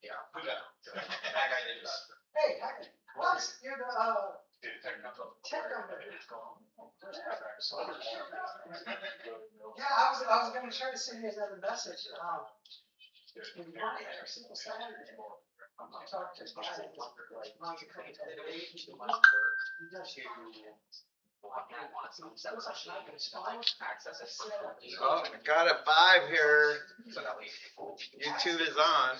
Yeah. Hey, you're the tech company. Yeah, I was gonna try to send you another message. Simple Saturday. I'm talking to a guy that runs a company called He does. Oh, got a 5 here. YouTube is on.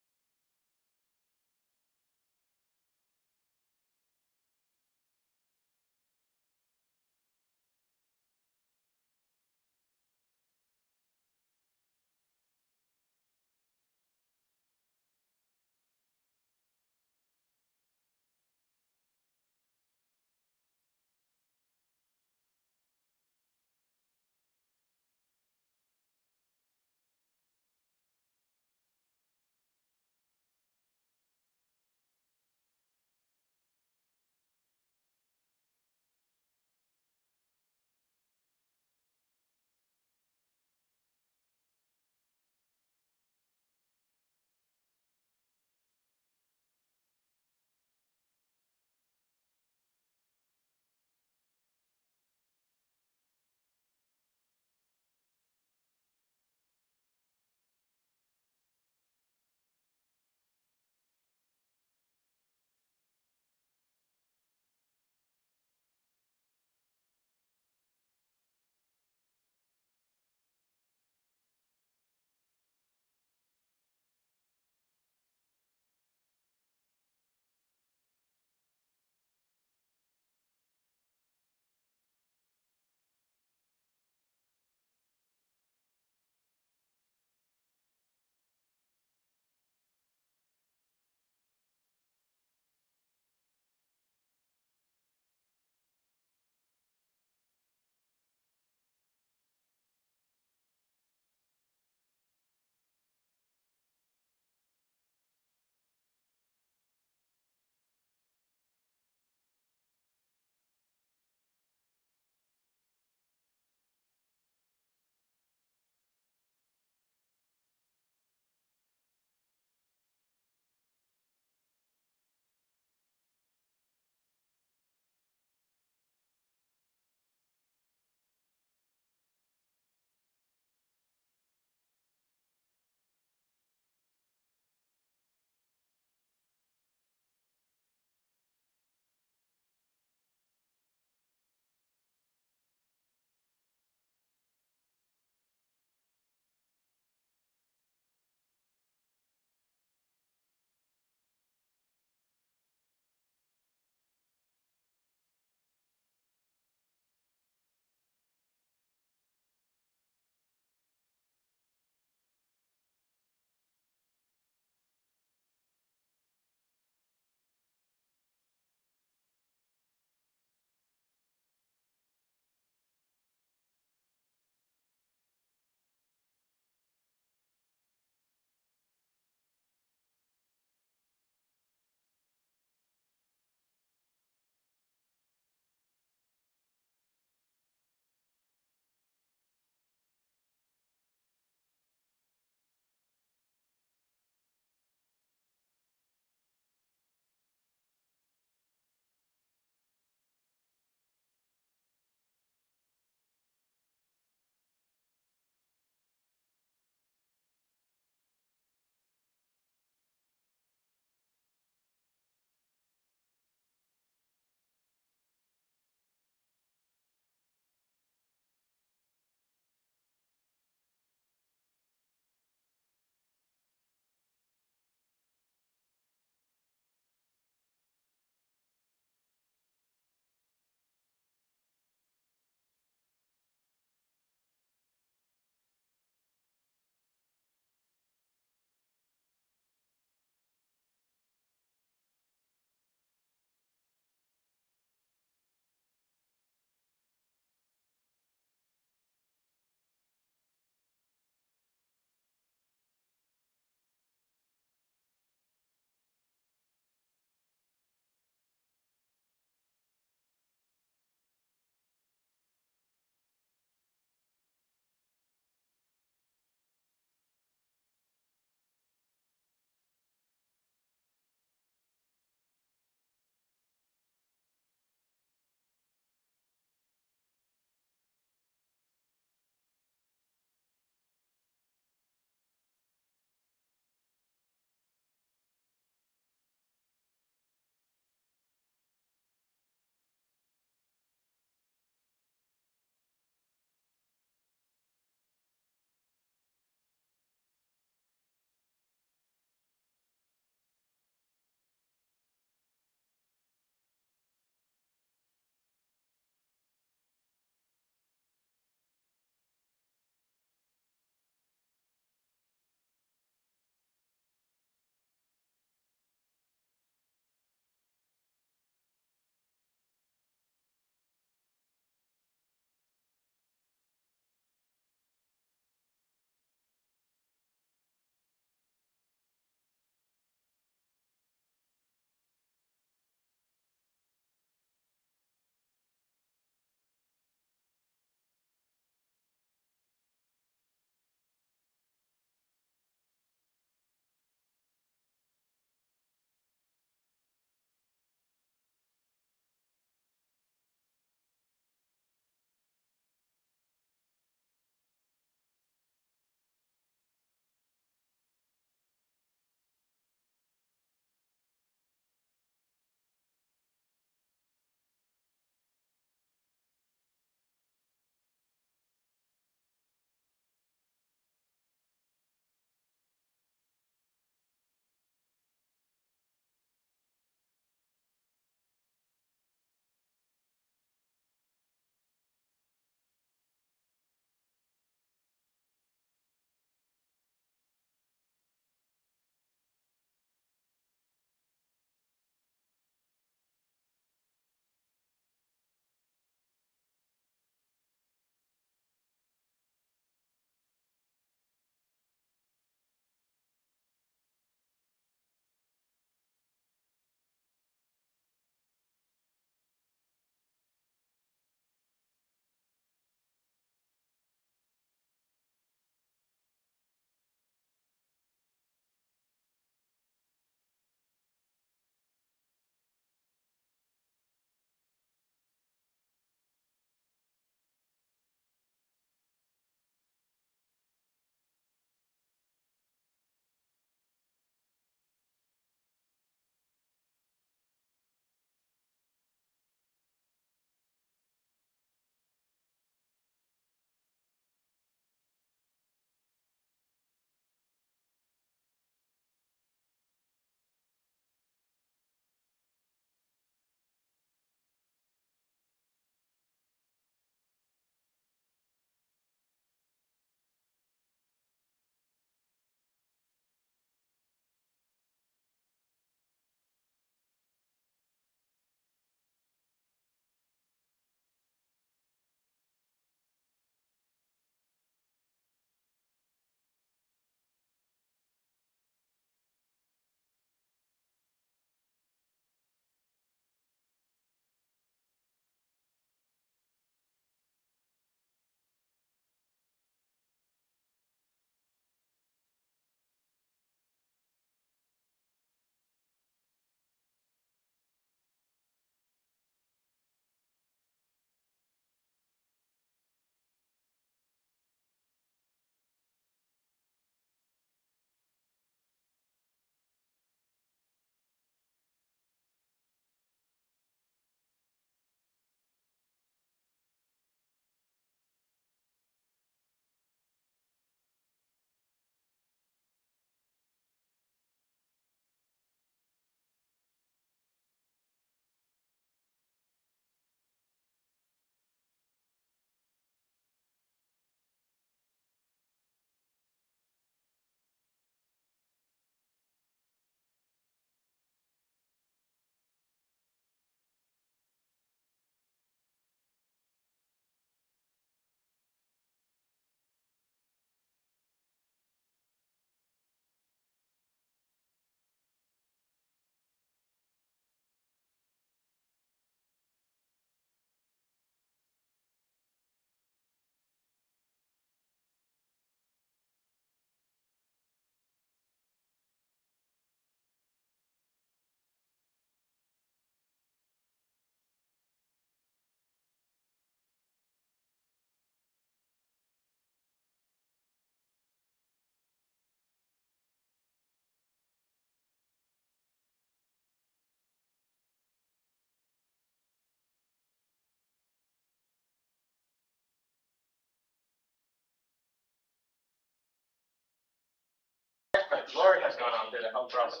Lori has gone on to the help process.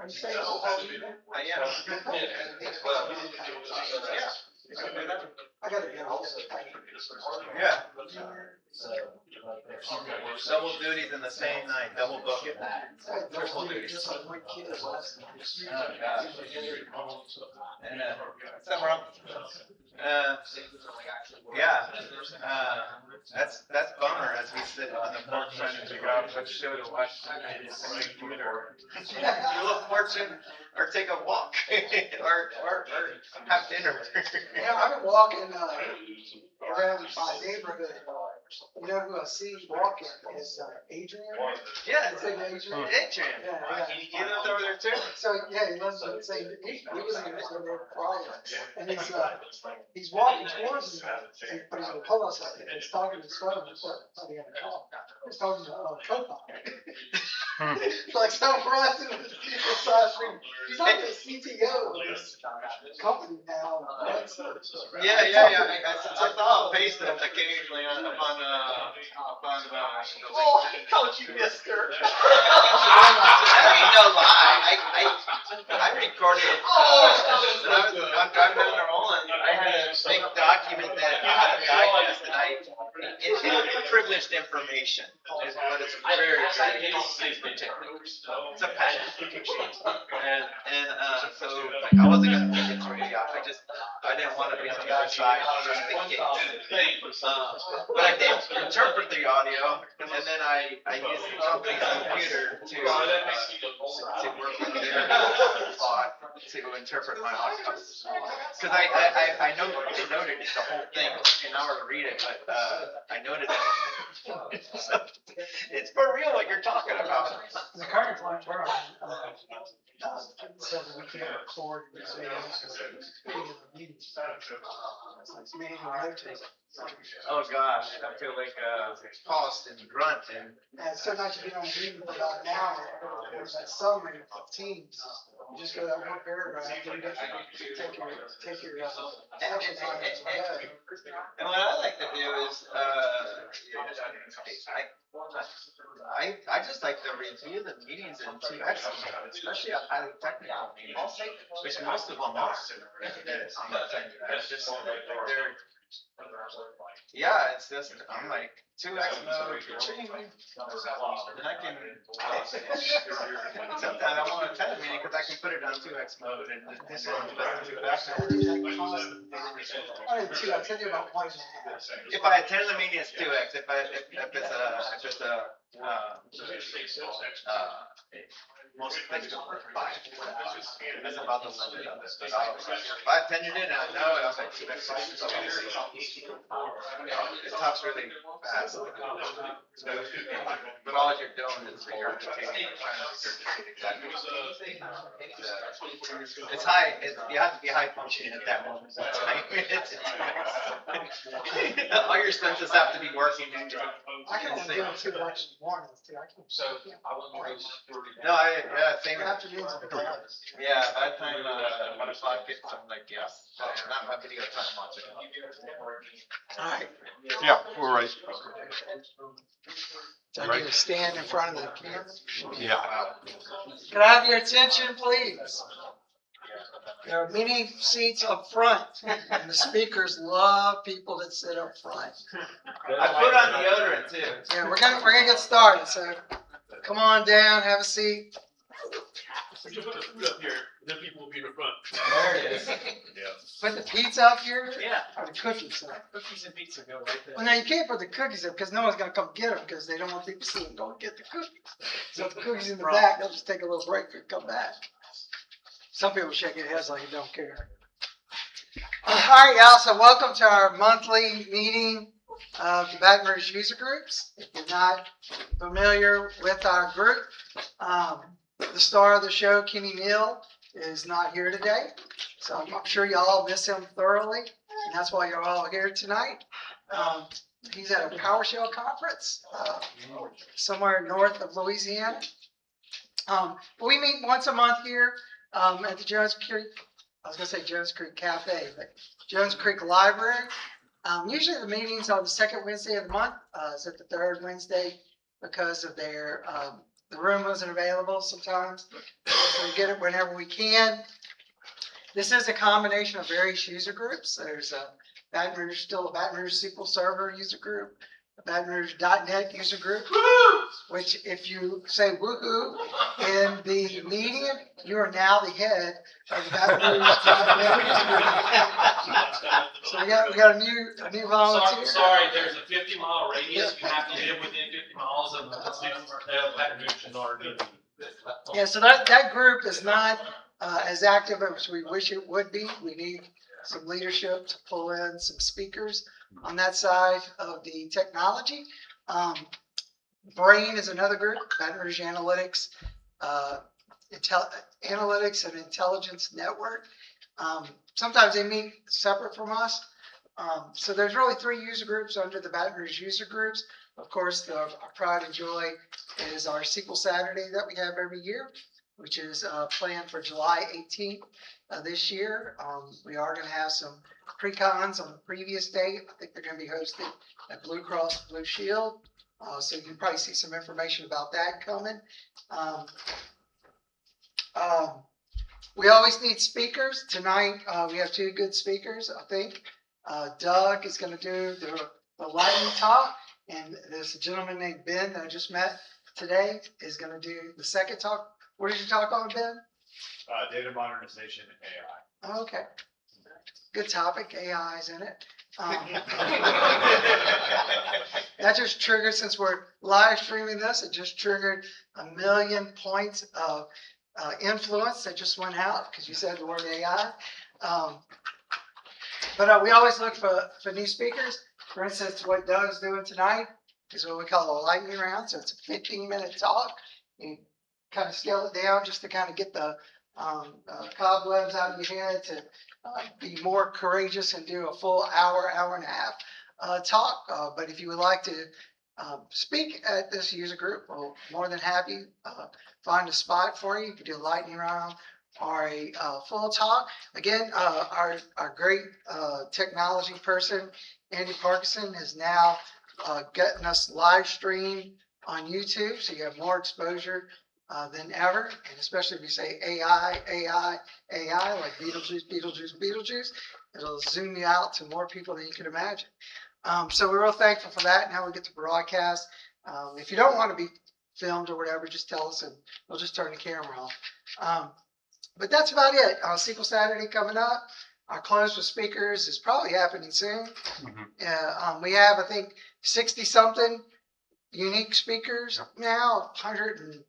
I'm saying, oh, I am. Well, yeah. I gotta go. Yeah. Double duties in the same night, double booking. Triple duties. Oh, gosh. And, something wrong. Yeah, that's bummer as we sit on the porch trying to figure out what show to watch on the computer. You look fortune or take a walk or have dinner. Yeah, I've been walking around my neighborhood. You know who I see walking is Adrian. Yeah, It's like Adrian. Adrian. Yeah. He lives over there too. So yeah, he lives in the same. He was in there Friday, and he's walking towards me. But he's on a polo side. And he's talking to his phone. He's talking to Copa. Like some Bronson he's like the CTO of this company now. Yeah. I saw him paste it occasionally on Oh, don't you miss her? No lie. I recorded it. I'm driving down the Roland. I had a big document that I had a digest, and it's privileged information. Is what it's very it's a patent. And so like, I wasn't gonna make it through. I didn't want to be on the other side just in case. But I did interpret the audio, and then I used the company's computer to work with their bot to interpret my audio. Because I know they noted the whole thing. An hour to read it, but I noted it. So, it's for real what you're talking about. The current client we're on, so we can't record meetings. It's manual notating. Oh gosh, I feel like Faust and Grunt and. And so not to be on a meeting for about an hour, there's that summary of Teams. You just go to that one paragraph, read it, take your action items and go. And what I like to do is, I just like to review the meetings in 2x, especially a highly technical meeting, which most of them are. It's just, yeah, it's just, I'm like, 2x mode, and I can, sometimes I want to attend a meeting because I can put it on 2x mode and this one just do back. I did 2x, I did about 1.5. If I attend the meeting, it's 2x. If it's a most things don't work 5. That's about the limit of it. If I attended it and I know it, I was like 2x. It talks really fast. But all you're doing is regurgitating. Exactly. It's high. You have to be high functioning at that moment. All your senses have to be working. I can only do 2 elections mornings too. I can. No, same. Afternoons. Yeah, by the time 1 o'clock hits, I'm like, yeah, not my video time watching. All right. Yeah, we're right. So I need to stand in front of the camera. Yeah. Can I have your attention, please? There are many seats up front, and the speakers love people that sit up front. I put on deodorant too. Yeah, we're gonna get started. So come on down, have a seat. We just put the food up here, then people will be in the front. There it is. Put the pizza up here. Yeah. Or the cookies. So. Cookies and pizza go right there. Well, now you can't put the cookies up because no one's gonna come get them because they don't want people to see them go and get the cookies. So if the cookies in the back, they'll just take a little break and come back. Some people shake their heads like they don't care. All right, y'all. So welcome to our monthly meeting of the Baton Rouge user groups. If you're not familiar with our group, the star of the show, Kenny Neal, is not here today. So I'm sure y'all miss him thoroughly, and that's why you're all here tonight. He's at a PowerShell conference somewhere north of Louisiana. We meet once a month here at the Jones Creek, I was going to say Jones Creek Cafe, but Jones Creek Library. Usually the meetings are the second Wednesday of the month. It's at the third Wednesday because of their, the room wasn't available sometimes. So we get it whenever we can. This is a combination of various user groups. There's a Baton Rouge SQL Server user group, a Baton Rouge.NET user group, which if you say woohoo in the meeting, you are now the head of the Baton Rouge.NET user group. So we got a new volunteer. Sorry, there's a 50-mile radius. You have to live within 50 miles of Baton Rouge in order to. Yeah, so that group is not as active as we wish it would be. We need some leadership to pull in some speakers on that side of the technology. BRAIN is another group, Baton Rouge Analytics, Analytics and Intelligence Network. Sometimes they meet separate from us. So there's really 3 user groups under the Baton Rouge user groups. Of course, our pride and joy is our SQL Saturday that we have every year, which is planned for July 18th this year. We are going to have some pre-cons on the previous date. I think they're going to be hosted at Blue Cross Blue Shield. So you can probably see some information about that coming. We always need speakers. Tonight, we have 2 good speakers, I think. Doug is going to do the lightning talk, and this gentleman named Ben that I just met today is going to do the second talk. What did you talk on, Ben? Data modernization and AI. Okay. Good topic. AI is in it. That just triggered, since we're live streaming this, it just triggered 1 million points of influence that just went out because you said the word AI. But we always look for new speakers. For instance, what Doug's doing tonight is what we call a lightning round. So it's a 15-minute talk. You kind of scale it down just to kind of get the cobwebs out of your head to be more courageous and do a full hour and a half talk. But if you would like to speak at this user group, we're more than happy find a spot for you. You can do a lightning round or a full talk. Again, our great technology person, Andy Parkinson, is now getting us live streamed on YouTube, so you have more exposure than ever, and especially if you say AI, like Beetlejuice, it'll zoom you out to more people than you can imagine. So we're real thankful for that. Now we get to broadcast. If you don't want to be filmed or whatever, just tell us and we'll just turn the camera off. But that's about it. SQL Saturday coming up. Our close with speakers is probably happening soon. We have, I think, 60-something unique speakers now, 100 and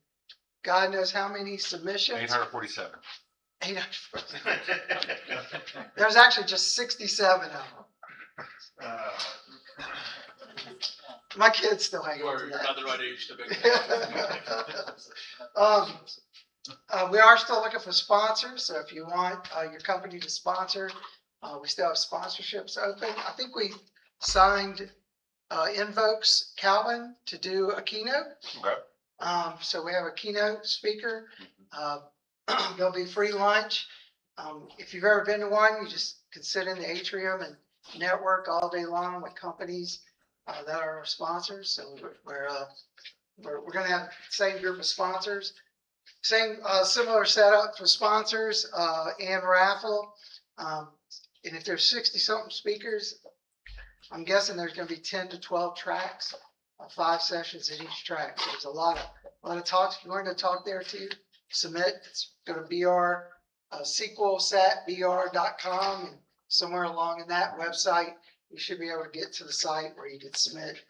God knows how many submissions. 847. 847. There's actually just 67 of them. My kids still hang on to You're that. not the right age to be. We are still looking for sponsors, so if you want your company to sponsor, we still have sponsorships open. I think we signed Invokes Calvin to do a keynote. Okay. So we have a keynote speaker. There'll be free lunch. If you've ever been to one, you just can sit in the atrium and network all day long with companies that are our sponsors. So we're going to have the same group of sponsors. Same similar setup for sponsors and raffle. And if there's 60-something speakers, I'm guessing there's going to be 10 to 12 tracks, 5 sessions in each track. So there's a lot of talks. If you want to talk there too, submit. It's going to be our sqlsatbr.com, and somewhere along in that website, you should be able to get to the site where you can submit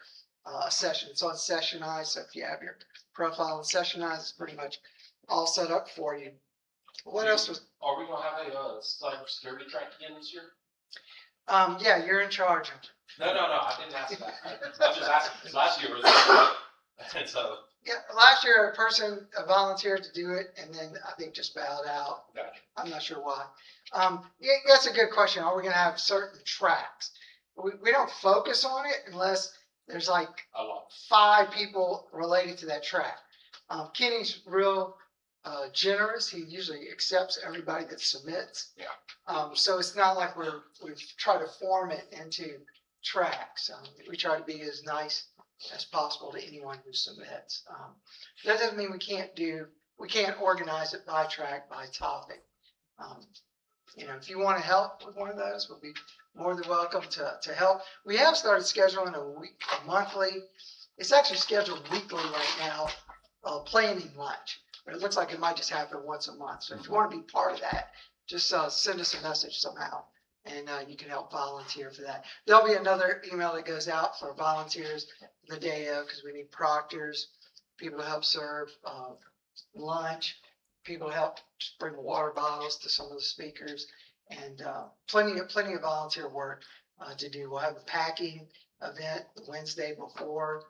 a session. It's on Sessionize, so if you have your profile on Sessionize, it's pretty much all set up for you. What else was? Are we gonna have a cybersecurity track again this year? Yeah, you're in charge of it. No, I didn't ask that. I was just asking, last year was, and so. Yeah, last year a person volunteered to do it, and then I think just bowed out. Gotcha. I'm not sure why. Yeah, that's a good question. Are we going to have certain tracks? We don't focus on it unless there's like A lot. 5 people related to that track. Kenny's real generous. He usually accepts everybody that submits. Yeah. So it's not like we've tried to form it into tracks. We try to be as nice as possible to anyone who submits. That doesn't mean we can't organize it by track, by topic. If you want to help with one of those, we'll be more than welcome to help. We have started scheduling a monthly, it's actually scheduled weekly right now, planning lunch. But it looks like it might just happen once a month. So if you want to be part of that, just send us a message somehow, and you can help volunteer for that. There'll be another email that goes out for volunteers the day of, because we need proctors, people to help serve lunch, people to help bring water bottles to some of the speakers, and plenty of volunteer work to do. We'll have a packing event the Wednesday before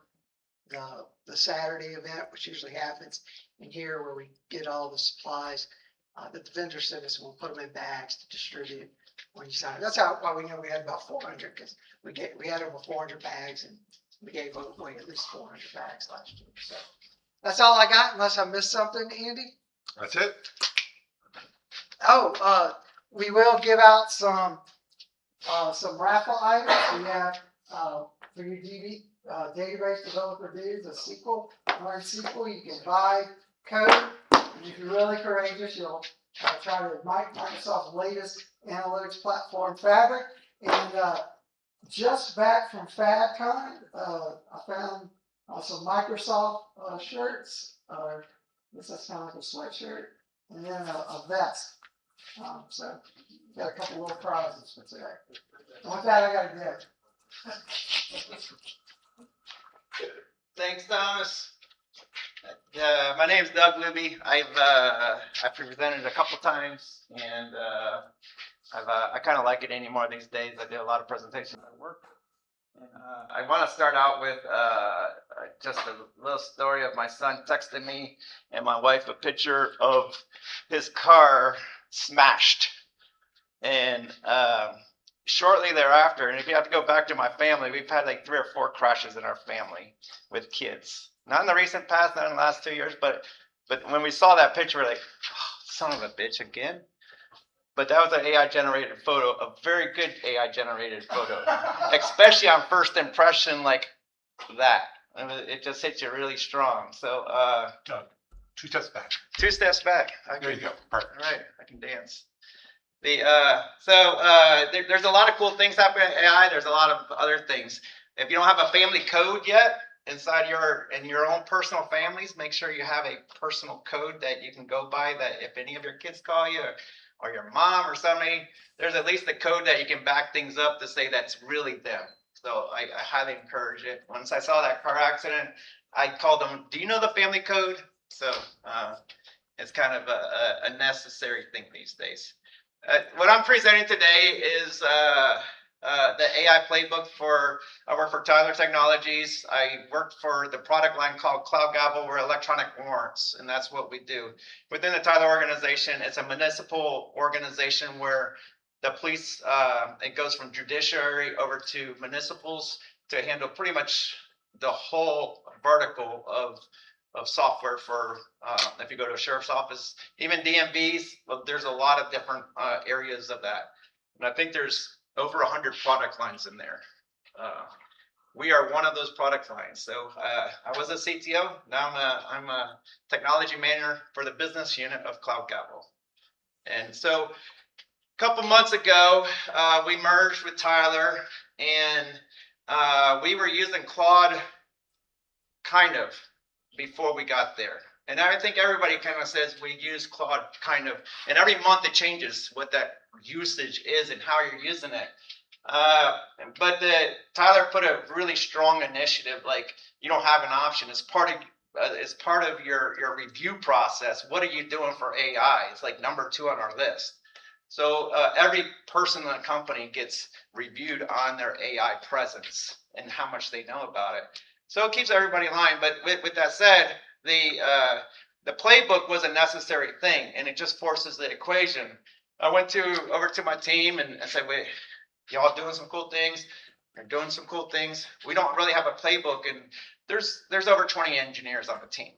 the Saturday event, which usually happens in here, where we get all the supplies that the vendor sent us, and we'll put them in bags to distribute when you sign. That's why we know we had about 400, because we had over 400 bags, and we gave away at least 400 bags last year. So that's all I got, unless I missed something, Andy. That's it. Oh, we will give out some raffle items. We have for your database developer dudes, a SQL, learn SQL. You can buy code, and if you're really courageous, you'll try to Microsoft's latest analytics platform, Fabric. And just back from FabCon, I found some Microsoft shirts. I guess that's kind of like a sweatshirt, and then a vest. So got a couple little prizes for today. And with that, I got to go. Thanks, Thomas. My name's Doug Lubey. I've presented a couple times, and I kind of like it anymore these days. I do a lot of presentations at work. And, I want to start out with just a little story of my son texting me and my wife a picture of his car smashed. And shortly thereafter, and if you have to go back to my family, we've had like 3 or 4 crashes in our family with kids. Not in the recent past, not in the last 2 years, but when we saw that picture, we're like, oh, son of a bitch again. But that was an AI generated photo, a very good AI generated photo, especially on first impression like that. I mean, it just hits you really strong. So, Doug, 2 steps back. 2 steps back. There you go. Perfect. All right, I can dance. There's a lot of cool things happening in AI. There's a lot of other things. If you don't have a family code yet inside your own personal families, make sure you have a personal code that you can go by, that if any of your kids call you or your mom or somebody, there's at least a code that you can back things up to say that's really them. So I highly encourage it. Once I saw that car accident, I called them, do you know the family code? So it's kind of a necessary thing these days. What I'm presenting today is the AI playbook I work for Tyler Technologies. I work for the product line called Cloud Gavel. We're electronic warrants, and that's what we do. Within the Tyler organization, it's a municipal organization where the police, it goes from judiciary over to municipals to handle pretty much the whole vertical of software for, if you go to a sheriff's office, even DMVs, there's a lot of different areas of that. And I think there's over 100 product lines in there. We are one of those product lines. So I was a CTO. Now I'm a technology manager for the business unit of Cloud Gavel. And so a couple months ago, we merged with Tyler, and we were using Claude kind of before we got there. And I think everybody kind of says we use Claude kind of, and every month it changes what that usage is and how you're using it. But Tyler put a really strong initiative, like you don't have an option. It's part of your review process. What are you doing for AI? It's like number 2 on our list. So every person in the company gets reviewed on their AI presence and how much they know about it. So it keeps everybody in line. But with that said, the playbook was a necessary thing, and it just forces the equation. I went over to my team and I said, wait, y'all doing some cool things? You're doing some cool things. We don't really have a playbook, and there's over 20 engineers on the team.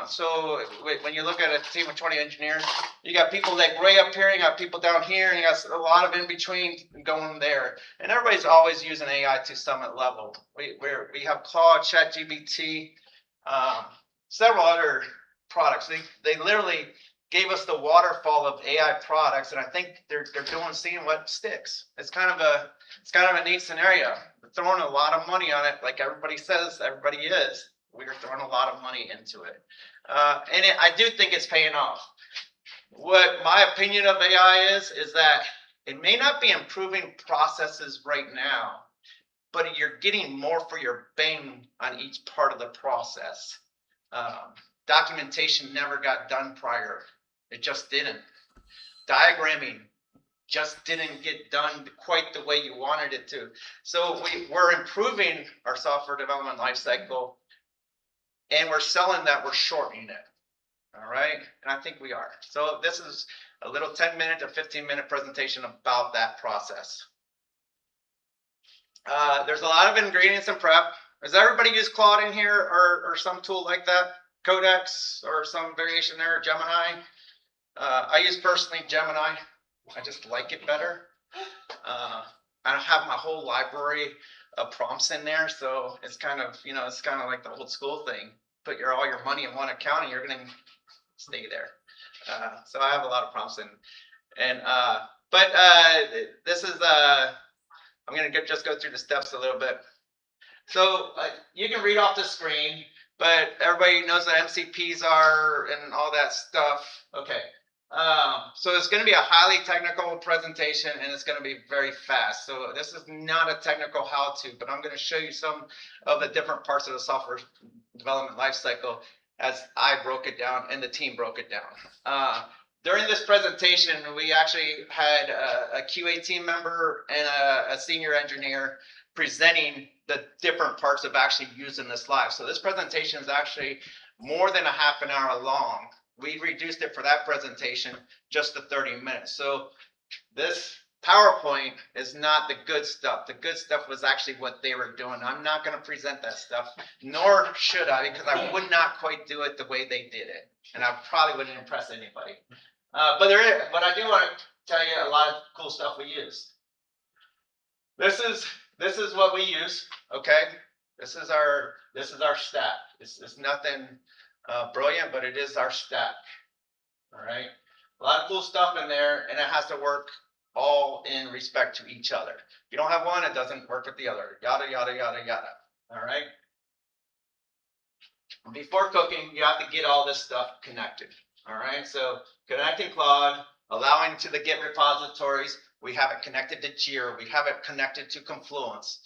So when you look at a team of 20 engineers, you got people like way up here, you got people down here, and you got a lot of in between going there. And everybody's always using AI to some level. We have Claude, ChatGPT, several other products. They literally gave us the waterfall of AI products, and I think they're seeing what sticks. It's kind of a neat scenario. We're throwing a lot of money on it, like everybody says, everybody is. We're throwing a lot of money into it, and I do think it's paying off. What my opinion of AI is that it may not be improving processes right now, but you're getting more for your bang on each part of the process. Documentation never got done prior. It just didn't. Diagramming just didn't get done quite the way you wanted it to. So we're improving our software development lifecycle, and we're selling that we're shortening it. All right, and I think we are. So this is a little 10-minute to 15-minute presentation about that process. There's a lot of ingredients in prep. Does everybody use Claude in here or some tool like that? Codex or some variation there, Gemini? I use personally Gemini. I just like it better. I have my whole library of prompts in there, so it's kind of, it's kind of like the old school thing. Put all your money in one account and you're going to stay there. So I have a lot of prompts but this is, I'm going to just go through the steps a little bit. So you can read off the screen, but everybody knows what MCPs are and all that stuff. Okay. So it's going to be a highly technical presentation, and it's going to be very fast. So this is not a technical how-to, but I'm going to show you some of the different parts of the software development lifecycle as I broke it down and the team broke it down. During this presentation, we actually had a QA team member and a senior engineer presenting the different parts of actually using this live. So this presentation is actually more than a half an hour long. We reduced it for that presentation just to 30 minutes. So this PowerPoint is not the good stuff. The good stuff was actually what they were doing. I'm not going to present that stuff, nor should I, because I would not quite do it the way they did it. And I probably wouldn't impress anybody. But I do want to tell you a lot of cool stuff we use. This is what we use. Okay. This is our stack. It's nothing brilliant, but it is our stack. All right. A lot of cool stuff in there, and it has to work all in respect to each other. If you don't have one, it doesn't work with the other. Yada, yada, yada, yada. All right. Before cooking, you have to get all this stuff connected. All right. So connecting Claude, allowing to the Git repositories. We have it connected to Jira. We have it connected to Confluence.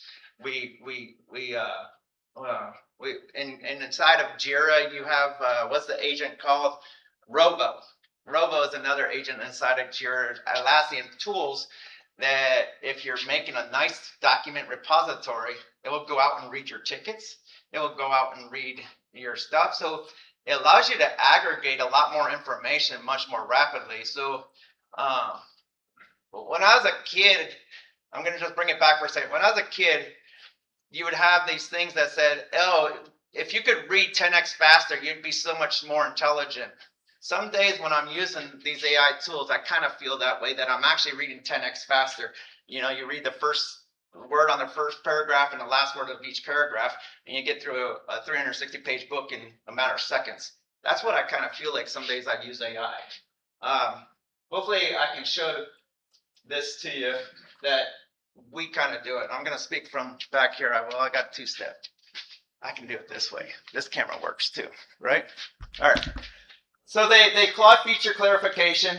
And inside of Jira, you have what's the agent called? Rovo. Rovo is another agent inside of Jira Atlassian tools that if you're making a nice document repository, it will go out and read your tickets. It will go out and read your stuff. So it allows you to aggregate a lot more information much more rapidly. So when I was a kid, I'm going to just bring it back for a second. When I was a kid, you would have these things that said, oh, if you could read 10x faster, you'd be so much more intelligent. Some days when I'm using these AI tools, I kind of feel that way, that I'm actually reading 10x faster. You read the first word on the first paragraph and the last word of each paragraph, and you get through a 360-page book in a matter of seconds. That's what I kind of feel like some days I use AI. Hopefully I can show this to you that we kind of do it. I'm going to speak from back here. I got two steps. I can do it this way. This camera works too, right? All right. So they Claude feature clarification.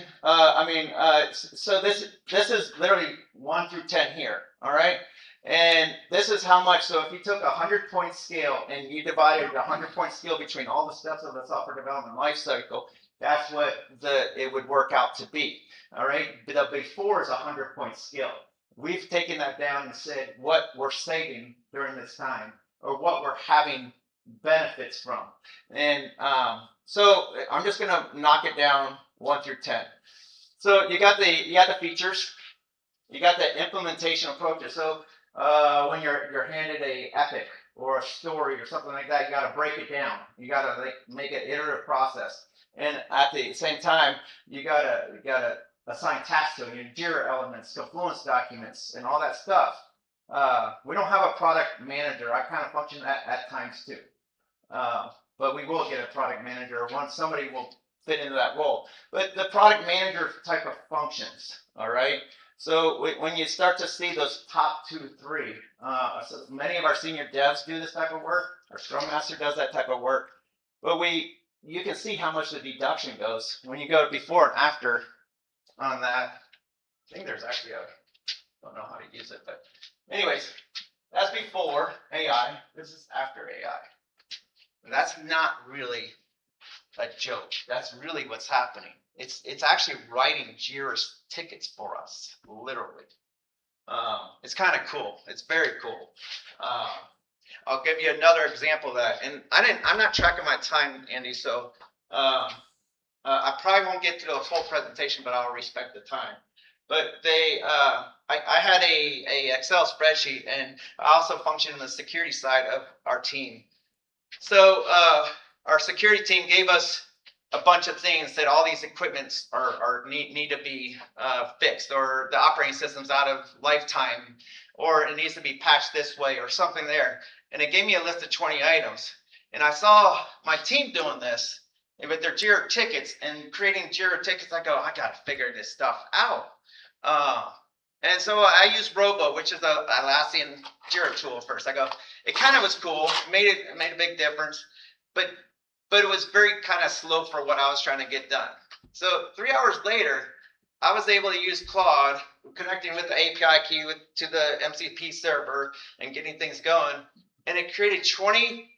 So this is literally 1 through 10 here. All right. And this is how much. So if you took a 100-point scale and you divided a 100-point scale between all the steps of the software development lifecycle, that's what it would work out to be. All right. The before is a 100-point scale. We've taken that down and said what we're saving during this time, or what we're having benefits from. And so I'm just going to knock it down 1 through 10. So you got the features, you got the implementation approaches. So when you're handed a epic, or a story or something like that, you got to break it down. You got to make an iterative process. And at the same time, you gotta assign tasks to it, your Jira elements, Confluence documents, and all that stuff. We don't have a product manager. I kind of function at times too. But we will get a product manager once somebody will fit into that role. But the product manager type of functions, all right? So when you start to see those top 2, 3, so many of our senior devs do this type of work. Our Scrum Master does that type of work. But you can see how much the deduction goes when you go before and after on that. I think there's actually don't know how to use it, but anyways, that's before AI. This is after AI. That's not really a joke. That's really what's happening. It's actually writing Jira's tickets for us, literally. It's kind of cool. It's very cool. I'll give you another example of that. And I'm not tracking my time, Andy, so I probably won't get to the whole presentation, but I'll respect the time. But I had a Excel spreadsheet, and I also function in the security side of our team. So our security team gave us a bunch of things that all these equipments need to be fixed, or the operating system's out of lifetime, or it needs to be patched this way, or something there. And it gave me a list of 20 items. And I saw my team doing this with their Jira tickets and creating Jira tickets. I go, I got to figure this stuff out. And so I used Robo, which is a Atlassian Jira tool first. I go, it kind of was cool, made a big difference, but it was very kind of slow for what I was trying to get done. So 3 hours later, I was able to use Claude, connecting with the API key to the MCP server and getting things going. And it created 20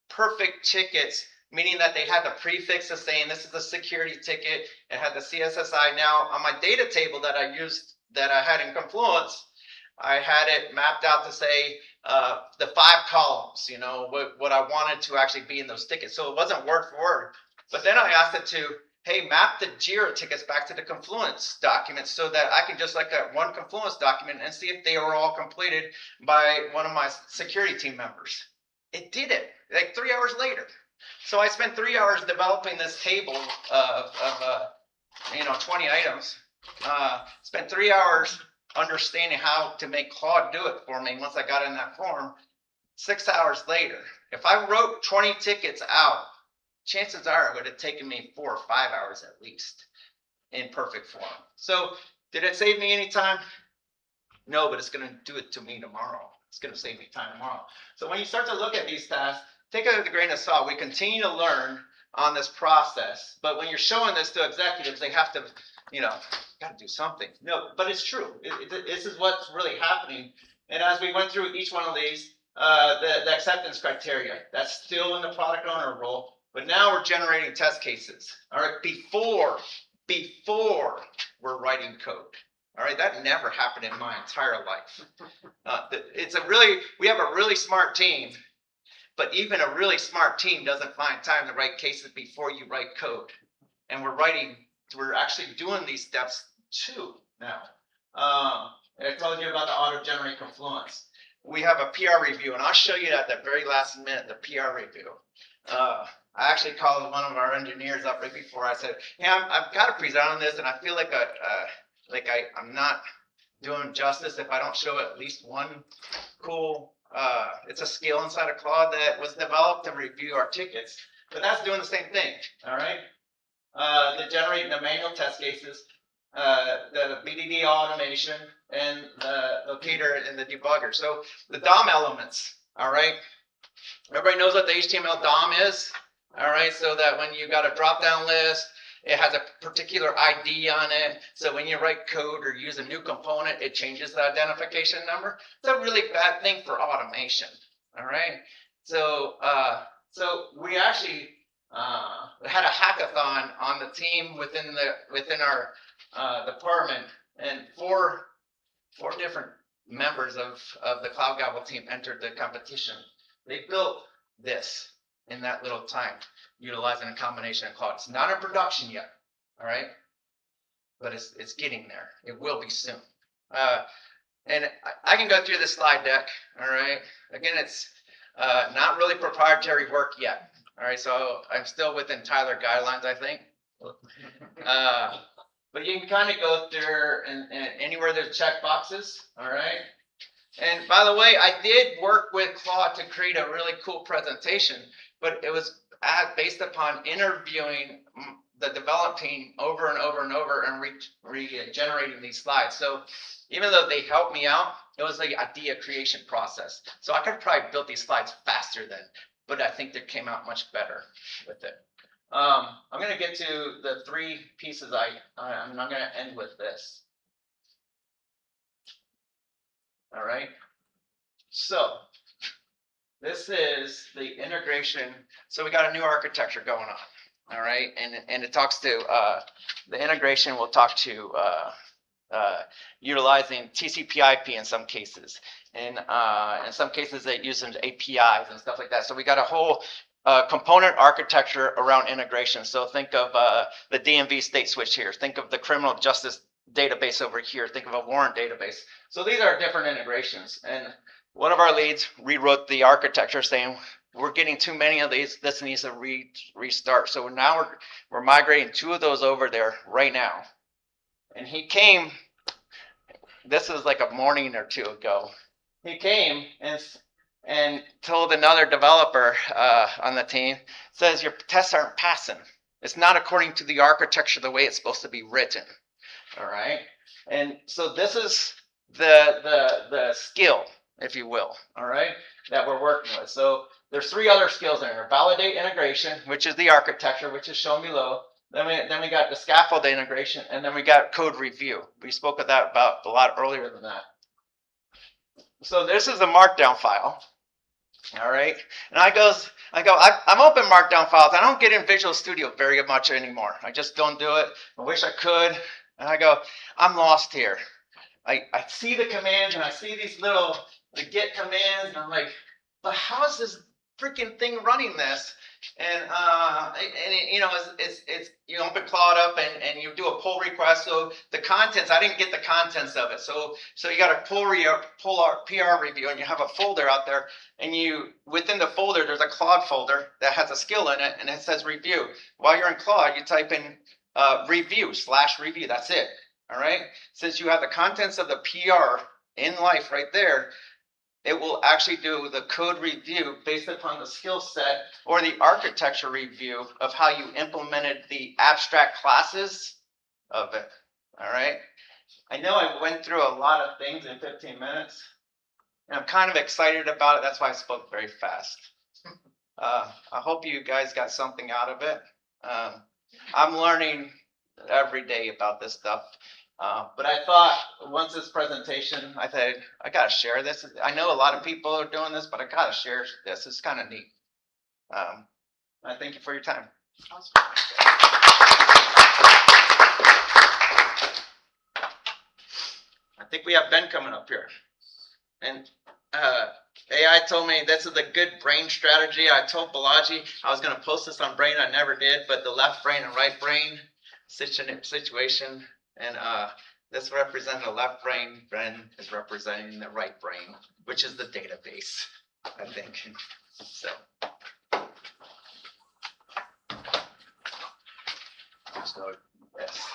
perfect tickets, meaning that they had the prefixes saying this is a security ticket. It had the CSSI. Now on my data table that I used, that I had in Confluence, I had it mapped out to say the 5 columns, you know, what I wanted to actually be in those tickets. So it wasn't word for word. But then I asked it to, hey, map the Jira tickets back to the Confluence documents so that I can just like that one Confluence document and see if they were all completed by one of my security team members. It did it like 3 hours later. So I spent 3 hours developing this table of 20 items. Spent 3 hours understanding how to make Claude do it for me once I got in that form. 6 hours later, if I wrote 20 tickets out, chances are it would have taken me 4 or 5 hours at least in perfect form. So did it save me any time? No, but it's going to do it to me tomorrow. It's going to save me time tomorrow. So when you start to look at these tasks, take it with a grain of salt. We continue to learn on this process, but when you're showing this to executives, they have to, got to do something. No, but it's true. This is what's really happening. And as we went through each one of these, the acceptance criteria, that's still in the product owner role, but now we're generating test cases. All right, before we're writing code. All right, that never happened in my entire life. We have a really smart team, but even a really smart team doesn't find time to write cases before you write code. And we're actually doing these steps too now. And I told you about the auto-generate Confluence. We have a PR review, and I'll show you at the very last minute the PR review. I actually called one of our engineers up right before. I said, "Hey, I've got to present on this, and I feel like I'm not doing justice if I don't show at least one cool. It's a skill inside of Claude that was developed to review our tickets, but that's doing the same thing. All right, the generating the manual test cases, the BDD automation, and the locator and the debugger. So the DOM elements. All right, everybody knows what the HTML DOM is. All right, so that when you got a drop-down list, it has a particular ID on it. So when you write code or use a new component, it changes the identification number. It's a really bad thing for automation. All right, so we actually had a hackathon on the team within our department, and four different members of the Cloud Gobble team entered the competition. They built this in that little time, utilizing a combination of Claude. It's not in production yet, all right, but it's getting there. It will be soon. And I can go through the slide deck, all right. Again, Not really proprietary work yet. All right, so I'm still within Tyler guidelines, I think. But you can kind of go through and anywhere there's check boxes, all right? And by the way, I did work with Claude to create a really cool presentation, but it was based upon interviewing the development team over and over and over and regenerating these slides. So even though they helped me out, it was like idea creation process. So I could probably build these slides faster then, but I think they came out much better with it. I'm going to get to the three pieces. I'm going to end with this. All right. So this is the integration. So we got a new architecture going on. All right. And it talks to the integration will talk to utilizing TCP/IP in some cases. And in some cases it uses APIs and stuff like that. So we got a whole component architecture around integration. So think of the DMV state switch here. Think of the criminal justice database over here. Think of a warrant database. So these are different integrations. And one of our leads rewrote the architecture saying, we're getting too many of these. This needs to restart. So now we're migrating 2 of those over there right now. And he came, this was like a morning or 2 ago. He came and told another developer on the team, says your tests aren't passing. It's not according to the architecture the way it's supposed to be written. All right. And so this is the skill, if you will, all right, that we're working with. So there's 3 other skills in there. Validate integration, which is the architecture, which is shown below. Then we got the scaffold integration, and then we got code review. We spoke of that about a lot earlier than that. So this is a markdown file. All right. And I'm open markdown files. I don't get in Visual Studio very much anymore. I just don't do it. I wish I could. And I go, I'm lost here. I see the commands and I see these the get commands, and I'm like, but how is this freaking thing running this? And you know, it's you open Claude up and you do a pull request. So the contents, I didn't get the contents of it. So you got a pull PR review, and you have a folder out there, and within the folder there's a Claude folder that has a skill in it, and it says review. While you're in Claude, you type in review/review. That's it. All right. Since you have the contents of the PR in life right there, it will actually do the code review based upon the skill set or the architecture review of how you implemented the abstract classes of it. All right. I know I went through a lot of things in 15 minutes, and I'm kind of excited about it. That's why I spoke very fast. I hope you guys got something out of it. I'm learning every day about this stuff. But I thought once this presentation, I thought I gotta share this. I know a lot of people are doing this, but I gotta share this. It's kind of neat. I thank you for your time. I think we have Ben coming up here, and AI told me this is a good brain strategy. I told Balaji I was gonna post this on Brain. I never did, but the left brain and right brain situation. And this represents the left brain. Ben is representing the right brain, which is the database, I think. So. Yes.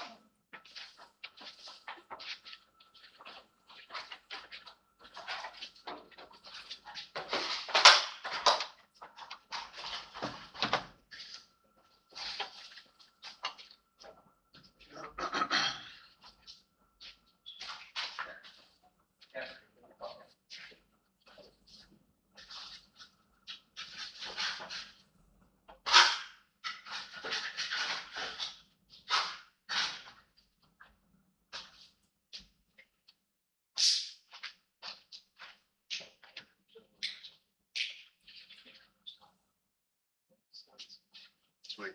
Sweet.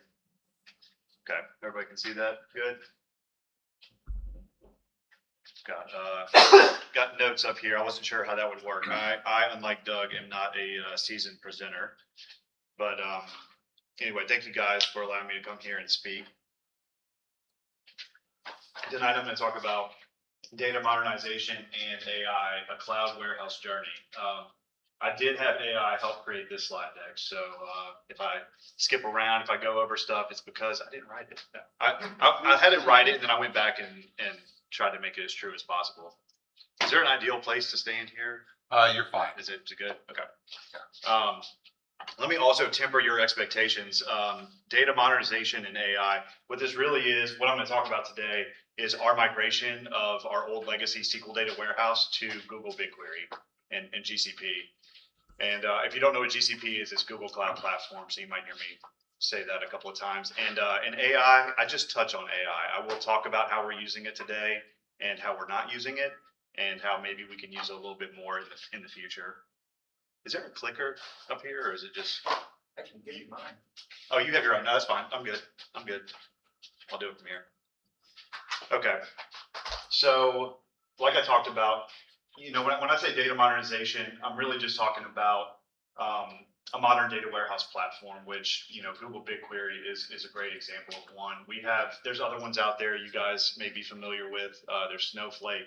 Okay, everybody can see that good? Got notes up here. I wasn't sure how that would work. I unlike Doug, am not a seasoned presenter. But anyway, thank you guys for allowing me to come here and speak. Tonight I'm going to talk about data modernization and AI, a cloud warehouse journey. I did have AI help create this slide deck. So if I skip around, if I go over stuff, it's because I didn't write it. I had it write it, and then I went back and tried to make it as true as possible. Is there an ideal place to stand here? You're fine. Is it good? Okay. Let me also temper your expectations. Data modernization and AI. What this really is, what I'm going to talk about today, is our migration of our old legacy SQL data warehouse to Google BigQuery and GCP. And if you don't know what GCP is, it's Google Cloud Platform. So you might hear me say that a couple of times. And AI, I just touch on AI. I will talk about how we're using it today and how we're not using it, and how maybe we can use it a little bit more in the future. Is there a clicker up here, or is it just? I can give you mine. Oh, you have your own. No, that's fine. I'm good. I'll do it from here. Okay. So, like I talked about, when I say data modernization, I'm really just talking about a modern data warehouse platform, which, Google BigQuery is a great example of one. There's other ones out there you guys may be familiar with. There's Snowflake.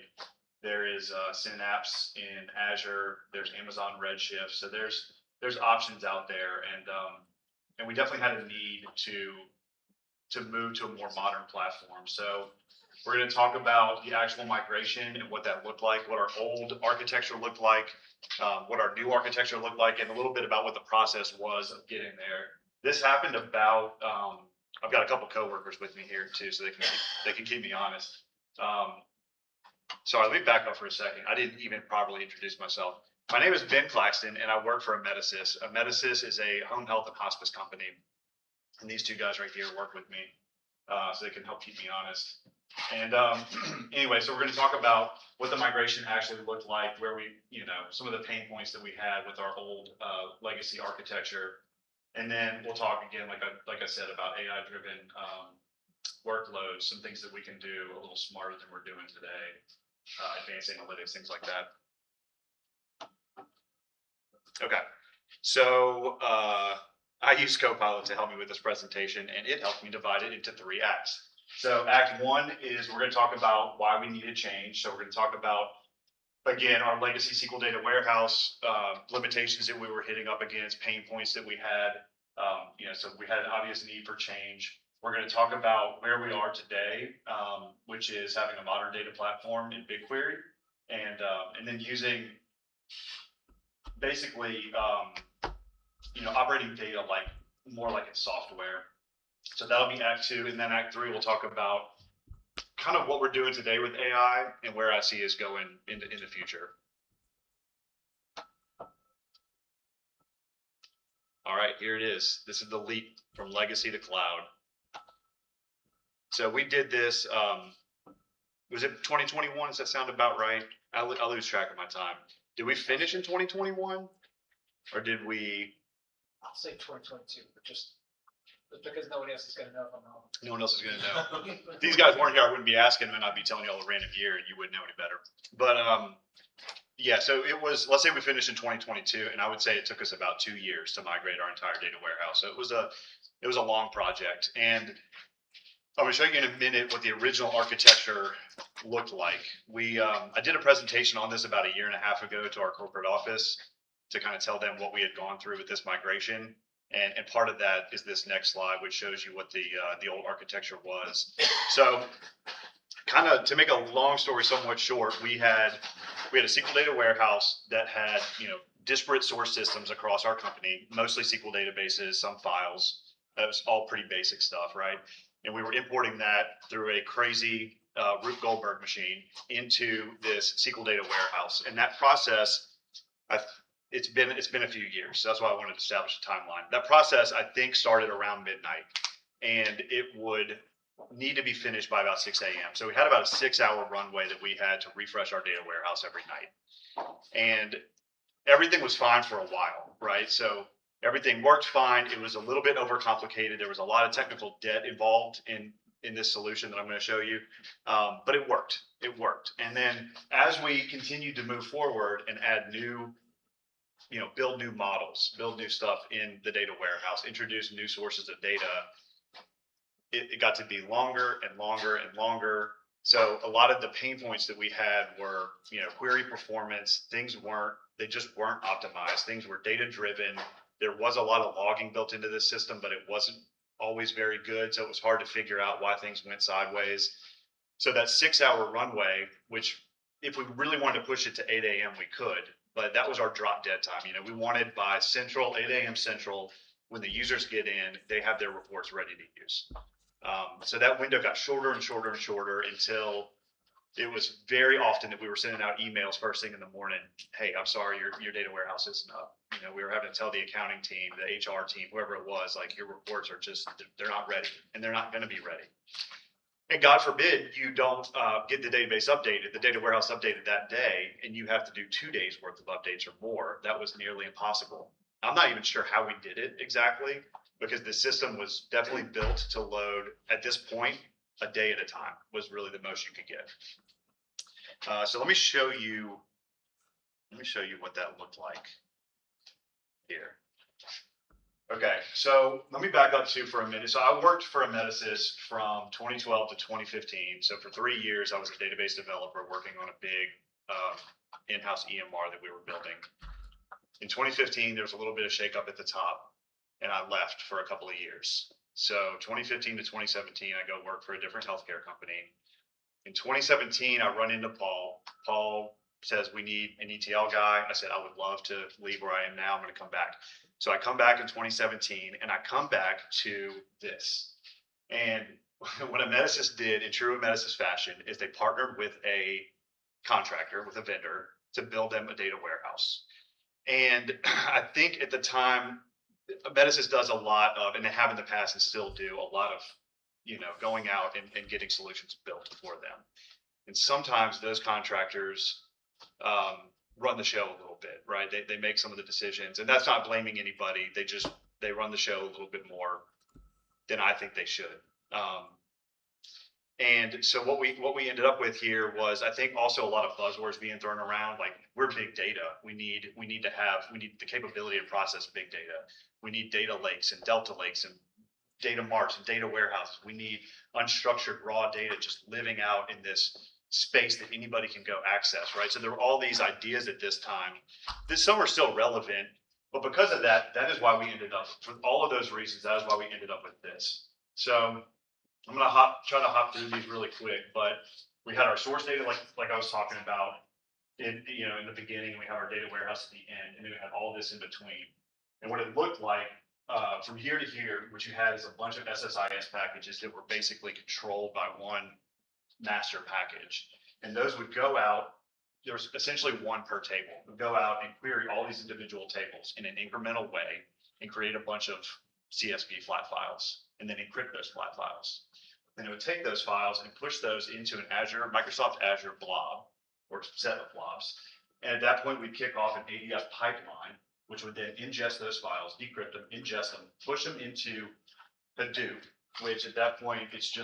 There is Synapse in Azure. There's Amazon Redshift. So there's options out there, and we definitely had a need to move to a more modern platform. So we're going to talk about the actual migration and what that looked like, what our old architecture looked like, what our new architecture looked like, and a little bit about what the process was of getting there. This happened about. I've got a couple coworkers with me here too, so they can keep me honest. Sorry, let me back up for a second. I didn't even properly introduce myself. My name is Ben Claxton, and I work for Amedisys. Amedisys is a home health and hospice company, and these two guys right here work with me, so they can help keep me honest. And anyway, so we're going to talk about what the migration actually looked like, where we, some of the pain points that we had with our old legacy architecture, and then we'll talk again, like I said, about AI-driven workloads, some things that we can do a little smarter than we're doing today, advanced analytics, things like that. Okay, so I use Copilot to help me with this presentation, and it helped me divide it into 3 acts. So act 1 is we're going to talk about why we needed change. So we're going to talk about, again, our legacy SQL data warehouse, limitations that we were hitting up against, pain points that we had. So we had an obvious need for change. We're going to talk about where we are today, which is having a modern data platform in BigQuery, and then using basically, operating data more like it's software. So that'll be act 2, and then act 3 we'll talk about kind of what we're doing today with AI and where I see us going in the future. All right, here it is. This is the leap from legacy to cloud. So we did this, was it 2021? Does that sound about right? I lose track of my time. Did we finish in 2021? Or did we? I'll say 2022, but just because nobody else is going to know if I'm wrong. No one else is going to know. If these guys weren't here, I wouldn't be asking them, and I'd be telling you all a random year, and you wouldn't know any better. But yeah, so it was, let's say we finished in 2022, and I would say it took us about 2 years to migrate our entire data warehouse. So it was a long project, and I'm going to show you in a minute what the original architecture looked like. I did a presentation on this about 1.5 years ago to our corporate office to kind of tell them what we had gone through with this migration. And part of that is this next slide, which shows you what the old architecture was. So kind of to make a long story somewhat short, we had a SQL data warehouse that had, disparate source systems across our company, mostly SQL databases, some files. That was all pretty basic stuff, right? And we were importing that through a crazy Rube Goldberg machine into this SQL data warehouse. And that process, it's been a few years. So that's why I wanted to establish a timeline. That process, I think, started around midnight, and it would need to be finished by about 6 a.m. So we had about a 6-hour runway that we had to refresh our data warehouse every night. And everything was fine for a while, right? So everything worked fine. It was a little bit overcomplicated. There was a lot of technical debt involved in this solution that I'm going to show you, but it worked. It worked. And then as we continued to move forward and add new, build new models, build new stuff in the data warehouse, introduce new sources of data, it got to be longer and longer and longer So a lot of the pain points that we had were, query performance, they just weren't optimized. Things were data driven. There was a lot of logging built into this system, but it wasn't always very good. So it was hard to figure out why things went sideways. So that 6-hour runway, which if we really wanted to push it to 8 a.m., we could, but that was our drop dead time. We wanted by Central, 8 a.m. Central, when the users get in, they have their reports ready to use. So that window got shorter and shorter and shorter until it was very often that we were sending out emails first thing in the morning. Hey, I'm sorry, your data warehouse isn't up. We were having to tell the accounting team, the HR team, whoever it was, like, your reports are they're not ready, and they're not going to be ready. And God forbid you don't get the database updated, the data warehouse updated that day, and you have to do 2 days worth of updates or more. That was nearly impossible. I'm not even sure how we did it exactly, because the system was definitely built to load at this point a day at a time was really the most you could get. So let me show you what that looked like here. Okay, so let me back up for a minute. So I worked for Emeticis from 2012 to 2015. So for 3 years, I was a database developer working on a big in-house EMR that we were building. In 2015, there was a little bit of shakeup at the top, and I left for a couple of years. So 2015 to 2017, I go work for a different healthcare company. In 2017, I run into Paul. Paul says, we need an ETL guy. I said, I would love to leave where I am now. I'm going to come back. So I come back in 2017, and I come back to this. And what Emeticis did in true Emeticis fashion is they partnered with a contractor, with a vendor, to build them a data warehouse. And I think at the time, Emeticis does a lot of, and they have in the past and still do, a lot of, going out and getting solutions built for them. And sometimes those contractors run the show a little bit, right? They make some of the decisions, and that's not blaming anybody. They run the show a little bit more than I think they should. And so what we ended up with here was, I think, also a lot of buzzwords being thrown around. Like, we're big data. We need the capability to process big data. We need data lakes and delta lakes and data marts and data warehouses. We need unstructured raw data just living out in this space that anybody can go access, right? So there were all these ideas at this time. Some are still relevant, but because of that is why we ended up, for all of those reasons, that is why we ended up with this. So I'm gonna try to hop through these really quick, but we had our source data, like I was talking about in the beginning. We have our data warehouse at the end, and then we had all this in between. And what it looked like from here to here, what you had is a bunch of SSIS packages that were basically controlled by one master package, and those would go out. There's essentially one per table. Would go out and query all these individual tables in an incremental way and create a bunch of CSV flat files, and then encrypt those flat files. Then it would take those files and push those into an Microsoft Azure blob or set of blobs. And at that point, we'd kick off an ADF pipeline, which would then ingest those files, decrypt them, ingest them, push them into Hadoop, which at that point, it's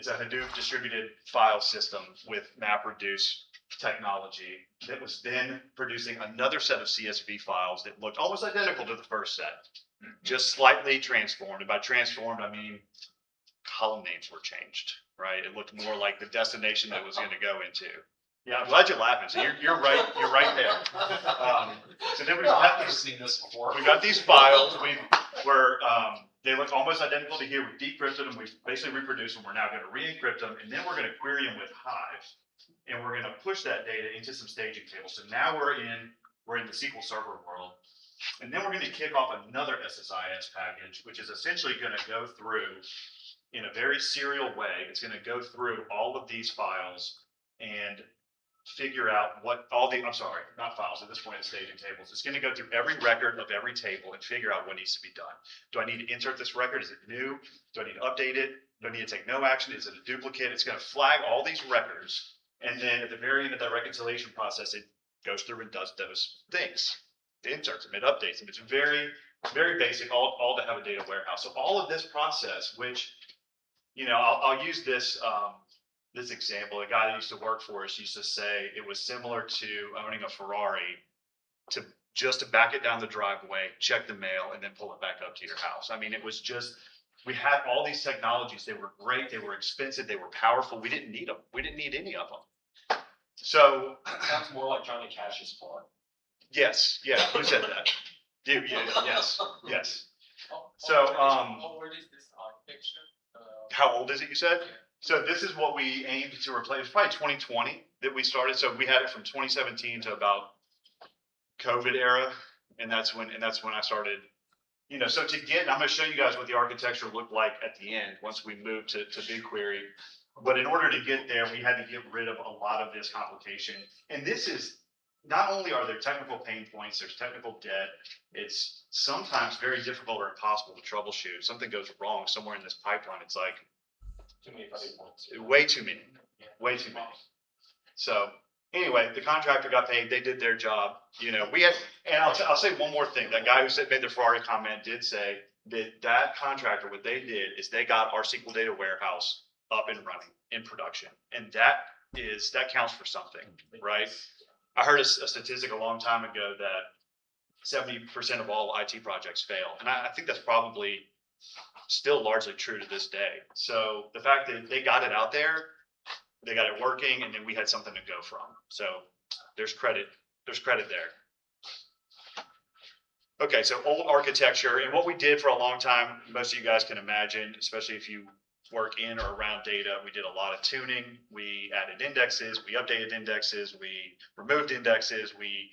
a Hadoop distributed file system with MapReduce technology that was then producing another set of CSV files that looked almost identical to the first set, just slightly transformed. And by transformed, I mean column names were changed, right? It looked more like the destination that it was going to go into. Yeah, I'm glad you're laughing. So you're right. You're right there. So then I've seen this before. we got these files. They look almost identical to here. We decrypted them. We basically reproduced them. We're now going to re-encrypt them, and then we're going to query them with Hive, and we're going to push that data into some staging tables. So now we're in the SQL Server world, and then we're going to kick off another SSIS package, which is essentially going to go through in a very serial way. It's going to go through all of these files and figure out not files at this point, it's staging tables. It's going to go through every record of every table and figure out what needs to be done. Do I need to insert this record? Is it new? Do I need to update it? Do I need to take no action? Is it a duplicate? It's going to flag all these records. And then at the very end of that reconciliation process, it goes through and does those things. It inserts them, it updates them. It's very, very basic, all to have a data warehouse. So all of this process, which, I'll use this, this example. A guy that used to work for us used to say it was similar to owning a Ferrari, to back it down the driveway, check the mail, and then pull it back up to your house. I mean, it was just We had all these technologies. They were great. They were expensive. They were powerful. We didn't need them. We didn't need any of them. So Sounds more like Johnny Cash's part. yes, yeah, who said that? Yes, yes. So, How old is this architecture? How old is it, you said? So this is what we aimed to replace. It's probably 2020 that we started. So we had it from 2017 to about COVID era. And that's when I started, so to get, I'm going to show you guys what the architecture looked like at the end, once we moved to BigQuery. But in order to get there, we had to get rid of a lot of this complication. And this is, not only are there technical pain points, there's technical debt. It's sometimes very difficult or impossible to troubleshoot. Something goes wrong somewhere in this pipeline. It's like Too many funny points. way too many. So anyway, the contractor got paid. They did their job. We had, and I'll say one more thing. That guy who made the Ferrari comment did say that contractor, what they did is they got our SQL data warehouse up and running in production, and that counts for something, right? I heard a statistic a long time ago that 70% of all IT projects fail. And I think that's probably still largely true to this day. So the fact that they got it out there, they got it working, and then we had something to go from. So there's credit there. Okay, so old architecture, and what we did for a long time, most of you guys can imagine, especially if you work in or around data, we did a lot of tuning. We added indexes, we updated indexes, we removed indexes, we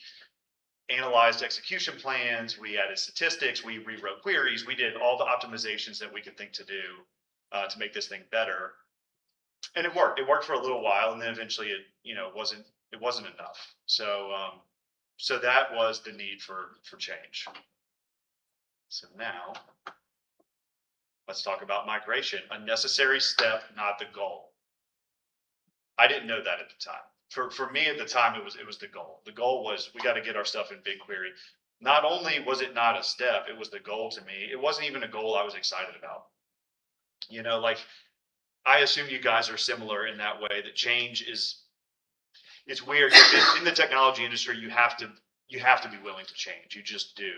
analyzed execution plans, we added statistics, we rewrote queries, we did all the optimizations that we could think to do to make this thing better. And it worked. It worked for a little while, and then eventually it wasn't enough. So that was the need for change. So now let's talk about migration. A necessary step, not the goal. I didn't know that at the time. For me at the time, it was the goal. The goal was we got to get our stuff in BigQuery. Not only was it not a step, it was the goal to me. It wasn't even a goal I was excited about. I assume you guys are similar in that way, that change it's weird. In the technology industry, you have to be willing to change. You just do.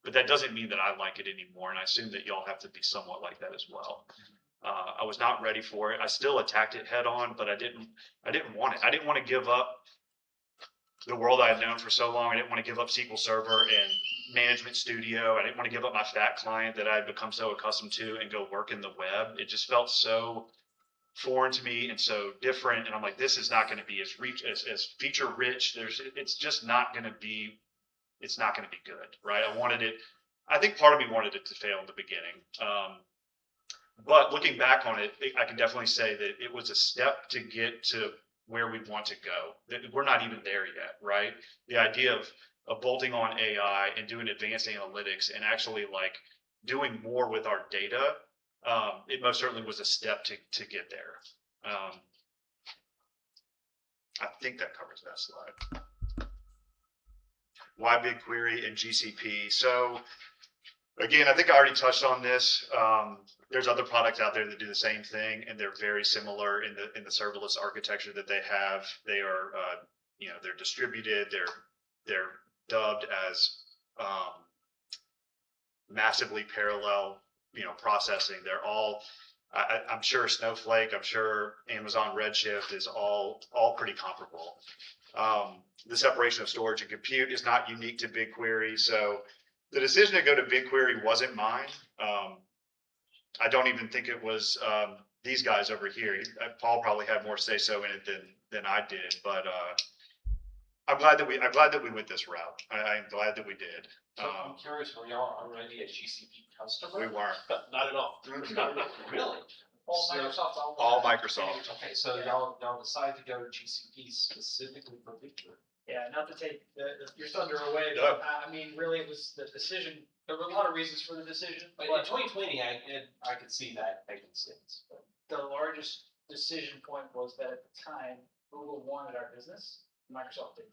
But that doesn't mean that I like it anymore. And I assume that y'all have to be somewhat like that as well. I was not ready for it. I still attacked it head on, but I didn't want it. I didn't want to give up the world I had known for so long. I didn't want to give up SQL Server and Management Studio. I didn't want to give up my fat client that I had become so accustomed to and go work in the web. It just felt so foreign to me and so different. And I'm like, this is not going to be as feature rich. It's just not going to be, it's not going to be good, right? I think part of me wanted it to fail in the beginning. But looking back on it, I can definitely say that it was a step to get to where we want to go. That we're not even there yet, right? The idea of bolting on AI and doing advanced analytics and actually doing more with our data, it most certainly was a step to get there. I think that covers that slide. Why BigQuery and GCP? So again, I think I already touched on this. There's other products out there that do the same thing, and they're very similar in the serverless architecture that they have. They are, they're distributed. They're dubbed as massively parallel, processing. They're all. I'm sure Snowflake. I'm sure Amazon Redshift is all pretty comparable. The separation of storage and compute is not unique to BigQuery. So the decision to go to BigQuery wasn't mine. I don't even think it was these guys over here. Paul probably had more say so in it than I did. But I'm glad that we went this route. I'm glad that we did. So I'm curious, were y'all already a GCP customer? We weren't. Not at all. Really? All So- Microsoft. All Microsoft. Okay, so y'all decided to go to GCP specifically for BigQuery. Yeah, not to take your thunder away, No. but I mean, really, it was the decision. There were a lot of reasons for the decision, But in 2020, I could see that making sense. But the largest decision point was that at the time, Google wanted our business, Microsoft didn't.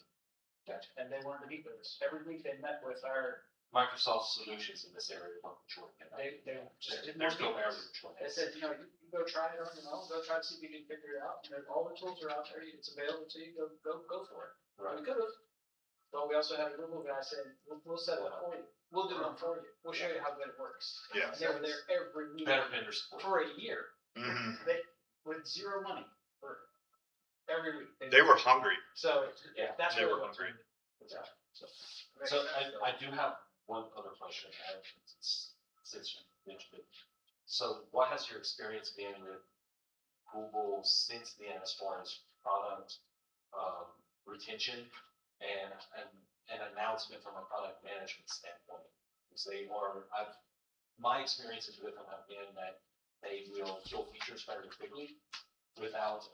Gotcha. And they wanted to meet with us. Every week they met with our, Microsoft solutions in this area weren't mature enough. they just didn't There's want to no meet area with us. mature. They said, you go try it on your own, go try to see if you can figure it out. And all the tools are out there, it's available to you, go for it. Right. We could have, But we also had a Google guy saying, we'll set it up for you. We'll do it for you. We'll show you how good it works. Yeah. And they were there every week Better vendor support. for a year. Mhm. They, with zero money for every week. They were hungry. So, Yeah, that's they what were it was. hungry. So. So I do have one other question, since you mentioned it. So what has your experience been with Google since then as far as product, retention and an announcement from a product management standpoint? Because my experiences with them have been that they will kill features fairly quickly without,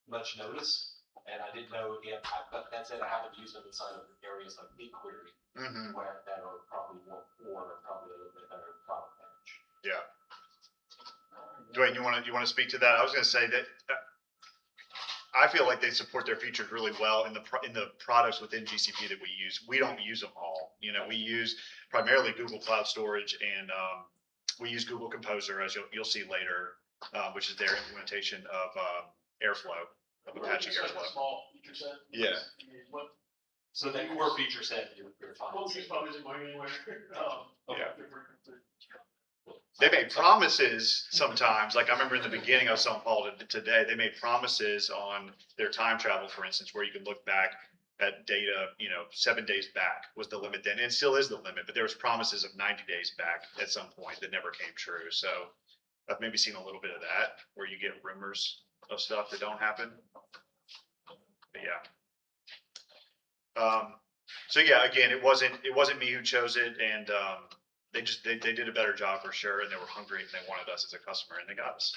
much notice. And I didn't know, again, but that said, I haven't used them inside of areas like BigQuery, Mhm. where that are probably more core and probably a little bit better product managed. Yeah. Dwayne, you want to speak to that? I was going to say that I feel like they support their features really well in the products within GCP that we use. We don't use them all. You know, we use primarily Google Cloud Storage, and we use Google Composer, as you'll see later, which is their implementation of Airflow, of Apache Airflow. Small feature set. Yeah. I mean, what, So that core feature set, you're fine. well, it's probably isn't going anywhere. Yeah. They made promises sometimes, like I remember in the beginning, I was telling Paul today, they made promises on their time travel, for instance, where you can look back at data, 7 days back was the limit then, and it still is the limit, but there was promises of 90 days back at some point that never came true. So I've maybe seen a little bit of that, where you get rumors of stuff that don't happen. But yeah. So yeah, again, it wasn't me who chose it, and they did a better job for sure, and they were hungry and they wanted us as a customer, and they got us.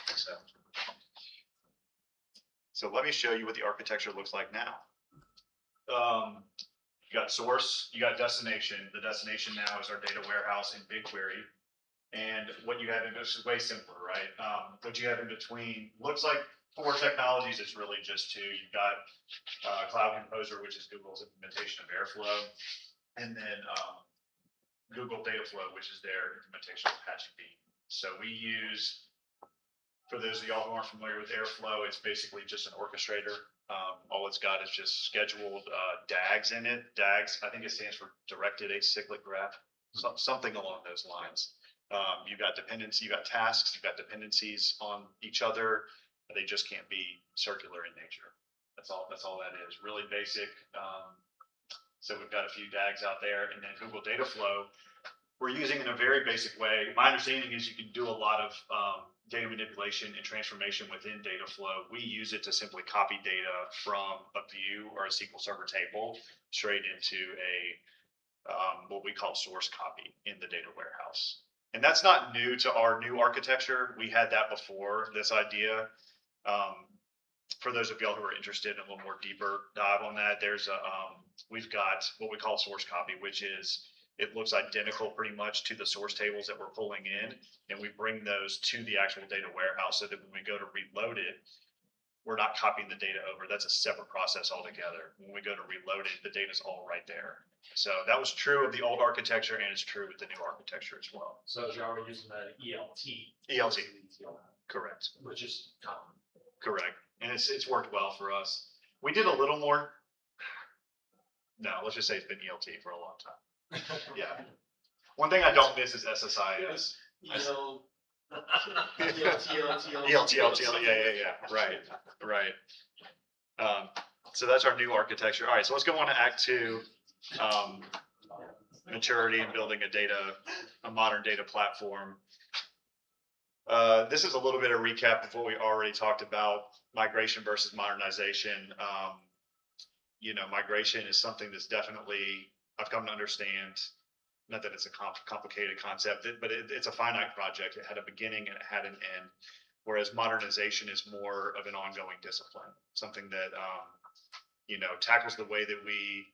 So let me show you what the architecture looks like now. You got source, you got destination. The destination now is our data warehouse in BigQuery, and what you have in this is way simpler, right? What you have in between looks like 4 technologies. It's really just 2. You've got Cloud Composer, which is Google's implementation of Airflow, and then Google Dataflow, which is their implementation of Apache Beam. So we use, for those of y'all who aren't familiar with Airflow, it's basically just an orchestrator. All it's got is just scheduled DAGs in it. DAGs, I think it stands for Directed Acyclic Graph, something along those lines. You've got dependency, you've got tasks, you've got dependencies on each other. They just can't be circular in nature. That's all that is. Really basic. So we've got a few DAGs out there, and then Google Dataflow, we're using in a very basic way. My understanding is you can do a lot of data manipulation and transformation within Dataflow. We use it to simply copy data from a view or a SQL Server table straight into what we call source copy in the data warehouse. And that's not new to our new architecture. We had that before, this idea. For those of y'all who are interested in a little more deeper dive on that, we've got what we call source copy, which is, it looks identical pretty much to the source tables that we're pulling in, and we bring those to the actual data warehouse so that when we go to reload it, we're not copying the data over. That's a separate process altogether. When we go to reload it, the data's all right there. So that was true of the old architecture, and it's true with the new architecture as well. So you're already using the ELT. ELT. Correct. Which is common. Correct. And it's worked well for us. We did a little more. No, let's just say it's been ELT for a long time. Yeah. One thing I don't miss is SSIS. ELT. Yeah. Right. So that's our new architecture. All right. So let's go on to Act 2. Maturity and building a modern data platform. This is a little bit of recap of what we already talked about, migration versus modernization. Migration is something that's definitely, I've come to understand, not that it's a complicated concept, but it's a finite project. It had a beginning and it had an end, whereas modernization is more of an ongoing discipline, something that, tackles the way that we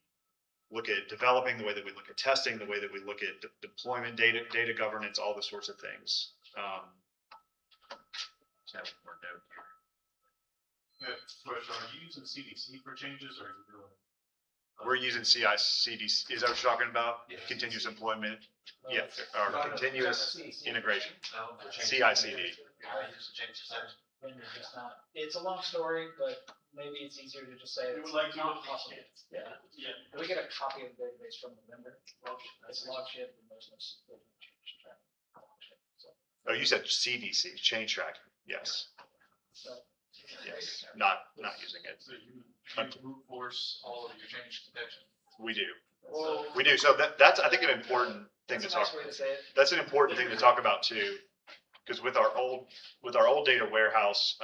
look at developing, the way that we look at testing, the way that we look at deployment, data governance, all the sorts of things. Just have one more note here. Question, are you using CDC for changes, or are you doing? We're using CI/CD. Is that what you're talking about? Yes. Continuous employment. Yeah, or continuous integration. No, CI/CD. It's a long story, but maybe it's easier to just say. We would it's like to, not but possible. we can't. Yeah, Yeah. can we get a copy of the database from the vendor? It's That's log ship and there's no change track. So, Oh, you said CDC, change tracking. Yes, so, yes, not using it. So you brute force all of your change detection. We do. well, We do. So that's, I think, an important thing that's to a talk nice way to say it. That's an important thing to talk about too, because with our old data warehouse,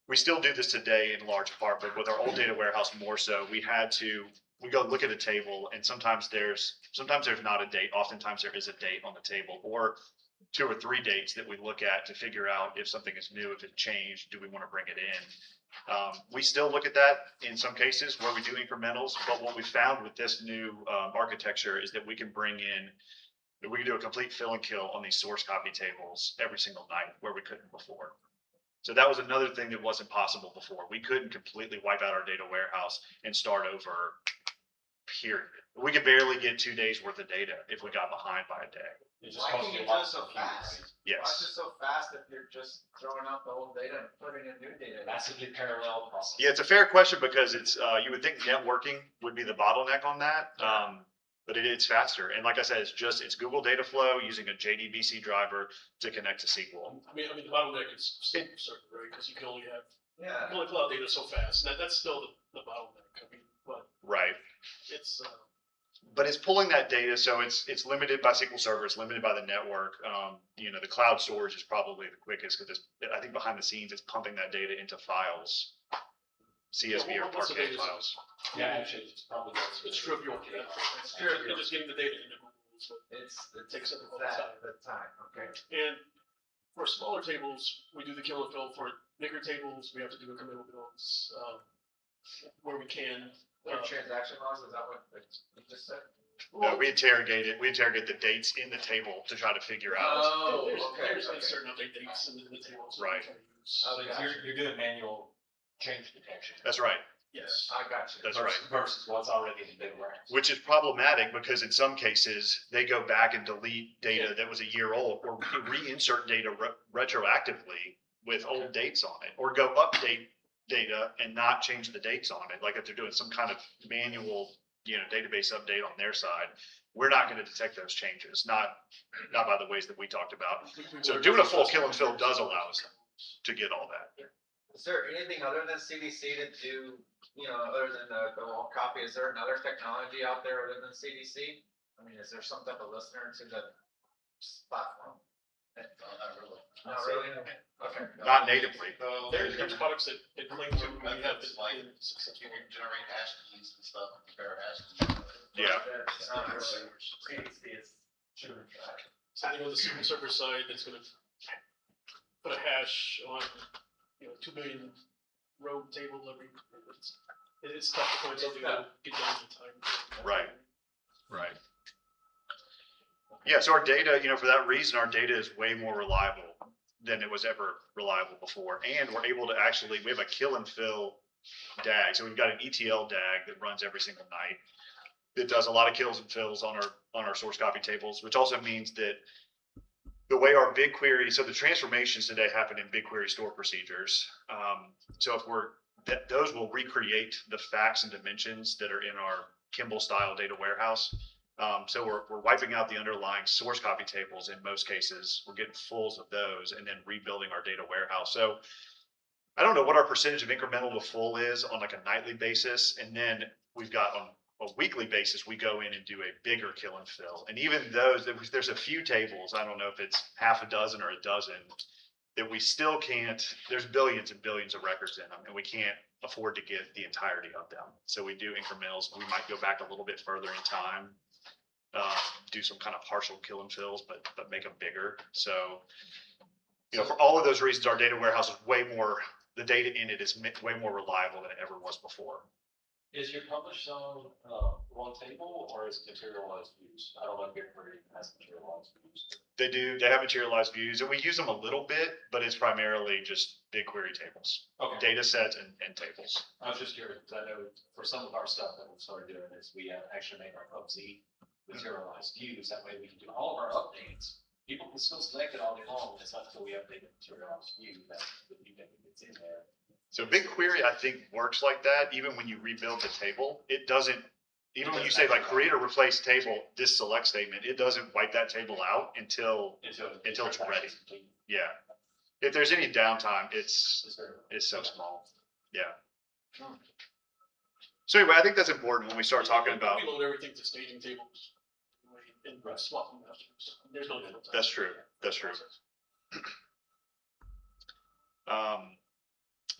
we still do this today in large part, but with our old data warehouse more so, we go look at a table and sometimes there's not a date. Oftentimes there is a date on the table or 2 or 3 dates that we look at to figure out if something is new, if it changed, do we want to bring it in? We still look at that in some cases where we do incrementals, but what we found with this new architecture is that we can do a complete fill and kill on these source copy tables every single night where we couldn't before. So that was another thing that wasn't possible before. We couldn't completely wipe out our data warehouse and start over, period. We could barely get 2 days worth of data if we got behind by a day. It just Why costs can you you a lot do it so of compute, fast? right? Why is Yes. it so fast if you're just throwing out the old data and putting in new data? Massively parallel process. Yeah, it's a fair question because it's, you would think networking would be the bottleneck on that. But it's faster. And like I said, it's Google Dataflow using a JDBC driver to connect to SQL. I mean, the bottleneck is SQL Server, right? Because you can only Yeah. pull out data so fast. That's still the bottleneck. I mean, but Right. it's, But it's pulling that data, so it's limited by SQL Server, it's limited by the network. The cloud storage is probably the quickest because I think behind the scenes, it's pumping that data into files, CSV or What's the Parquet data? files. Yeah, actually, it's probably. it's trivial. It's trivial. You're just getting the data into Google. So It takes up all the that time. the time. Okay. And for smaller tables, we do the kill and fill. For bigger tables, we have to do incremental builds where we can. Your transaction logs, is that what you just said? No, we interrogate the dates in the table to try to figure out. Oh, There's okay. certain update dates in the tables. Right. So you're doing manual change detection. That's right, Yes. I got you. that's right. Versus what's already in the big warehouse. Which is problematic because in some cases, they go back and delete data that was a year old or reinsert data retroactively with old dates on it, or go update data and not change the dates on it. Like if they're doing some kind of manual, database update on their side, we're not going to detect those changes, not by the ways that we talked about. So doing a full kill and fill does allow us to get all that. Is there anything other than CDC to do, other than the wall copy? Is there another technology out there other than CDC? I mean, is there some type of listener to the platform? Not really. Not really? Okay. Not natively. There's products that claim to, we have Methods like been successful. you can generate hash keys and stuff, and compare hash keys. Yeah. It's not really, CDC is true. Something on the SQL Server side that's gonna put a hash on, 2 billion row table every, it's tough to find something that'll get done in time. Right. Right. Yeah, so our data, for that reason, our data is way more reliable than it was ever reliable before. And we're able to we have a kill and fill DAG. So we've got an ETL DAG that runs every single night. That does a lot of kills and fills on our source copy tables, which also means that the way our BigQuery, so the transformations today happen in BigQuery store procedures. So if those will recreate the facts and dimensions that are in our Kimball style data warehouse. So we're wiping out the underlying source copy tables in most cases. We're getting fulls of those and then rebuilding our data warehouse. So I don't know what our percentage of incremental to full is on like a nightly basis. And then we've got on a weekly basis, we go in and do a bigger kill and fill. And even those, there's a few tables, I don't know if it's half a dozen or a dozen, that we still can't, there's billions and billions of records in them, and we can't afford to get the entirety of them. So we do incrementals. We might go back a little bit further in time, do some kind of partial kill and fills, but make them bigger. So, for all of those reasons, our data warehouse is the data in it is way more reliable than it ever was before. Is your publish zone one table or is it materialized views? I don't know if BigQuery has materialized views. They have materialized views, and we use them a little bit, but it's primarily just BigQuery tables, Okay. data sets and tables. I was just curious, because I know for some of our stuff that we started doing is we have actually made our PUBG materialized views. That way we can do all of our updates. People can still select it all day long. It's not until we update the materialized view that the new data gets in there. So BigQuery, I think, works like that. Even when you rebuild the table, it doesn't, even when you say like create or replace table, this select statement, it doesn't wipe that table out until it's ready. Yeah. If there's any downtime, it's so small. Yeah. So anyway, I think that's important when we start talking about. We load everything to staging tables. And swap them afterwards. There's no downtime. That's true. That's true.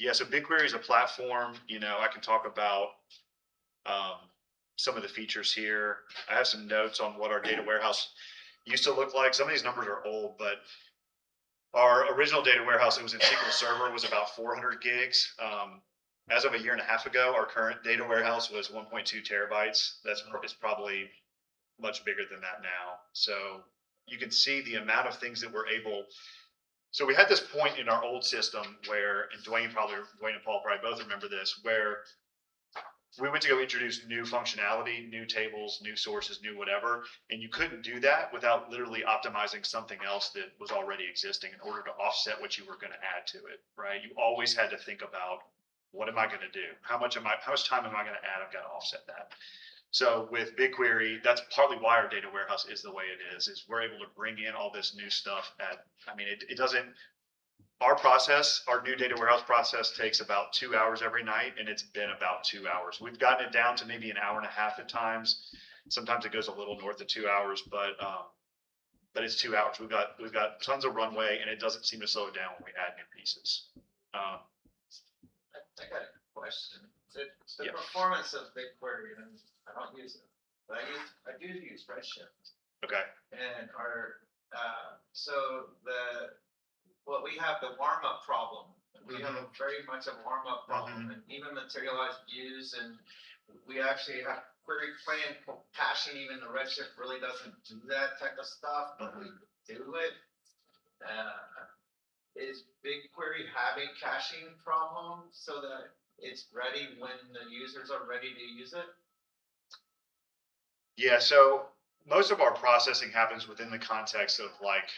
Yeah, so BigQuery is a platform. You know, I can talk about some of the features here. I have some notes on what our data warehouse used to look like. Some of these numbers are old, but our original data warehouse, it was in SQL Server, was about 400 gigs. As of a year and a half ago, our current data warehouse was 1.2 terabytes. It's probably much bigger than that now. So you can see the amount of things that we're able. So we had this point in our old system where, and Dwayne and Paul probably both remember this, where we went to go introduce new functionality, new tables, new sources, new whatever, and you couldn't do that without literally optimizing something else that was already existing in order to offset what you were going to add to it, right? You always had to think about, what am I going to do? How much time am I going to add? I've got to offset that. So with BigQuery, that's partly why our data warehouse is the way it is we're able to bring in all this new stuff our new data warehouse process takes about 2 hours every night, and it's been about 2 hours. We've gotten it down to maybe an hour and a half at times. Sometimes it goes a little north of 2 hours, but it's 2 hours. We've got tons of runway, and it doesn't seem to slow it down when we add new pieces. I got a question. The Yeah. performance of BigQuery, and I don't use it, but I do use Redshift. Okay. And what we have the warm up problem. We have very much a warm up problem, and even materialized views, and we actually have query plan caching. Even the Redshift really doesn't do that type of stuff, but we do it. Is BigQuery have a caching problem so that it's ready when the users are ready to use it? Yeah, so most of our processing happens within the context of like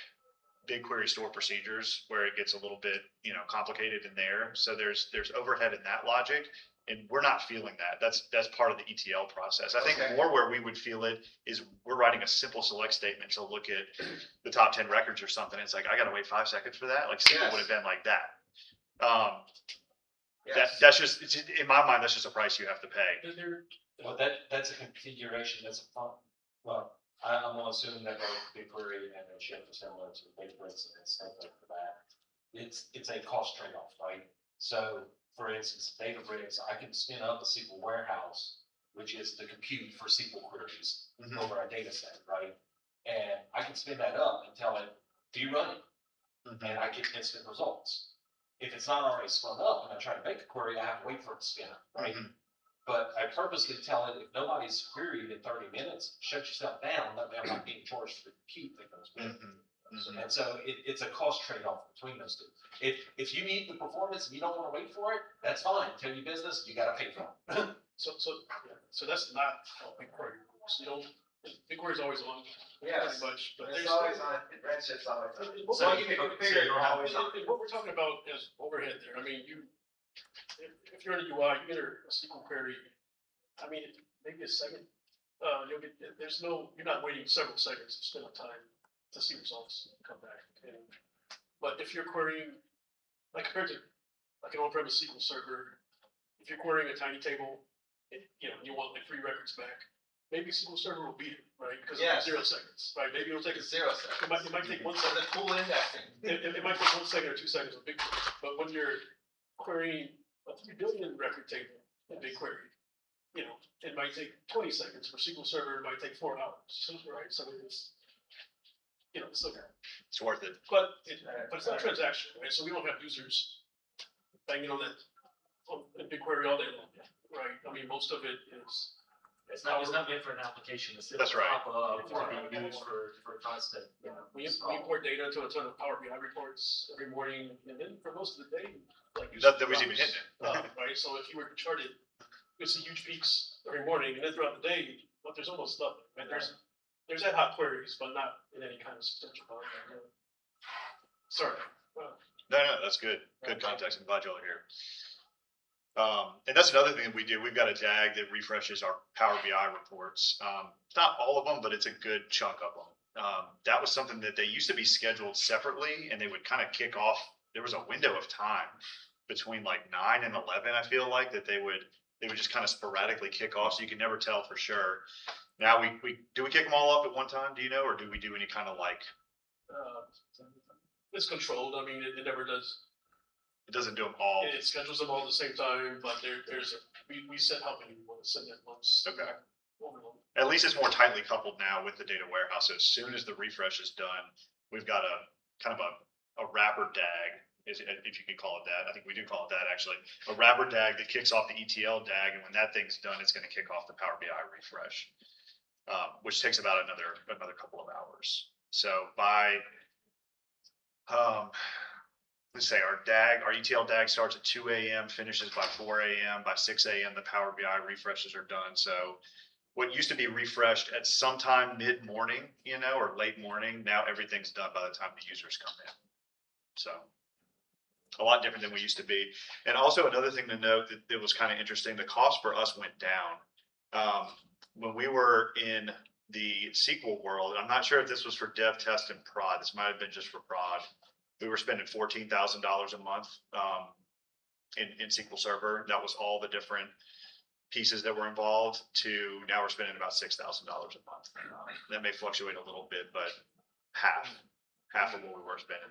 BigQuery store procedures, where it gets a little bit, complicated in there. So there's overhead in that logic, and we're not feeling that. That's part of the ETL process. I think more where we would feel it is we're writing a simple select statement to look at the top 10 records or something. It's like, I got to wait 5 seconds for that. Like SQL would have been like that. That's just, in my mind, that's just a price you have to pay. Well, that's a configuration. That's a fun. Well, I'm gonna assume that both BigQuery and Redshift are similar to Databricks and stuff like that. It's a cost trade-off, right? So, for instance, Databricks, I can spin up a SQL warehouse, which is the compute for SQL queries over our data set, right? And I can spin that up and tell it, do you run it? And I get instant results. If it's not already spun up and I try to make a query, I have to wait for it to spin up, right? But I purposely tell it, if nobody's queried in 30 minutes, shut yourself down, let me have not being charged for the compute that goes with it. And so it's a cost trade-off between those two. If you need the performance and you don't want to wait for it, that's fine. Tell your business, you got to pay for it. So that's not how BigQuery works. BigQuery's always on. Yes. Pretty much, but It's always on. Redshift's always on. So you can configure it always on. what we're talking about is overhead there. I mean, if you're in a UI, you enter a SQL query. I mean, maybe a second. You're not waiting several seconds to spend time to see results come back. But if you're querying, like compared to like an on-premise SQL Server, if you're querying a tiny table, you want like 3 records back. Maybe SQL Server will beat it, right? Because it's 0 seconds, right? Maybe it'll take 0 seconds. It might take 1 So second. the cool indexing. It might take 1 second or 2 seconds with BigQuery. But when you're querying a 3 billion record table in BigQuery, it might take 20 seconds. For SQL Server, it might take 4 hours, right? So it's, it's okay. It's worth it. But it's not transactional, right? So we don't have users banging on that in BigQuery all day long, right? I mean, most of it is. It's not meant for an application. It's That's right. To be used for constant. We import data to a ton of Power BI reports every morning, and then for most of the day, like That was even hitting it. right? So if you were to chart it, you'll see huge peaks every morning, and then throughout the day, but there's almost nothing. Right? There's ad hoc queries, but not in any kind of substantial volume. Sorry. No, that's good. Good context. I'm glad y'all are here. And that's another thing that we do. We've got a DAG that refreshes our Power BI reports. Not all of them, but it's a good chunk of them. That was something that they used to be scheduled separately, and they would kind of kick off. There was a window of time between like 9 and 11. I feel like that they would just kind of sporadically kick off, so you could never tell for sure. Now we kick them all up at one time? Do you know, or do we do any kind of like? It's controlled. I mean, it never does. It doesn't do them all. It schedules them all at the same time, but we set how many we want to send at once. Okay. At least it's more tightly coupled now with the data warehouse. So as soon as the refresh is done, we've got a kind of a wrapper DAG, if you can call it that. I think we do call it that actually. A wrapper DAG that kicks off the ETL DAG, and when that thing's done, it's going to kick off the Power BI refresh, which takes about another couple of hours. So by let's say our ETL DAG starts at 2 a.m., finishes by 4 a.m. By 6 a.m., the Power BI refreshes are done. So what used to be refreshed at sometime mid-morning, or late morning, now everything's done by the time the users come in. So a lot different than we used to be. And also another thing to note that was kind of interesting, the cost for us went down. When we were in the SQL world, I'm not sure if this was for dev, test, and prod. This might have been just for prod. We were spending $14,000 a month in SQL Server. That was all the different pieces that were involved. To now we're spending about $6,000 a month. That may fluctuate a little bit, but half of what we were spending.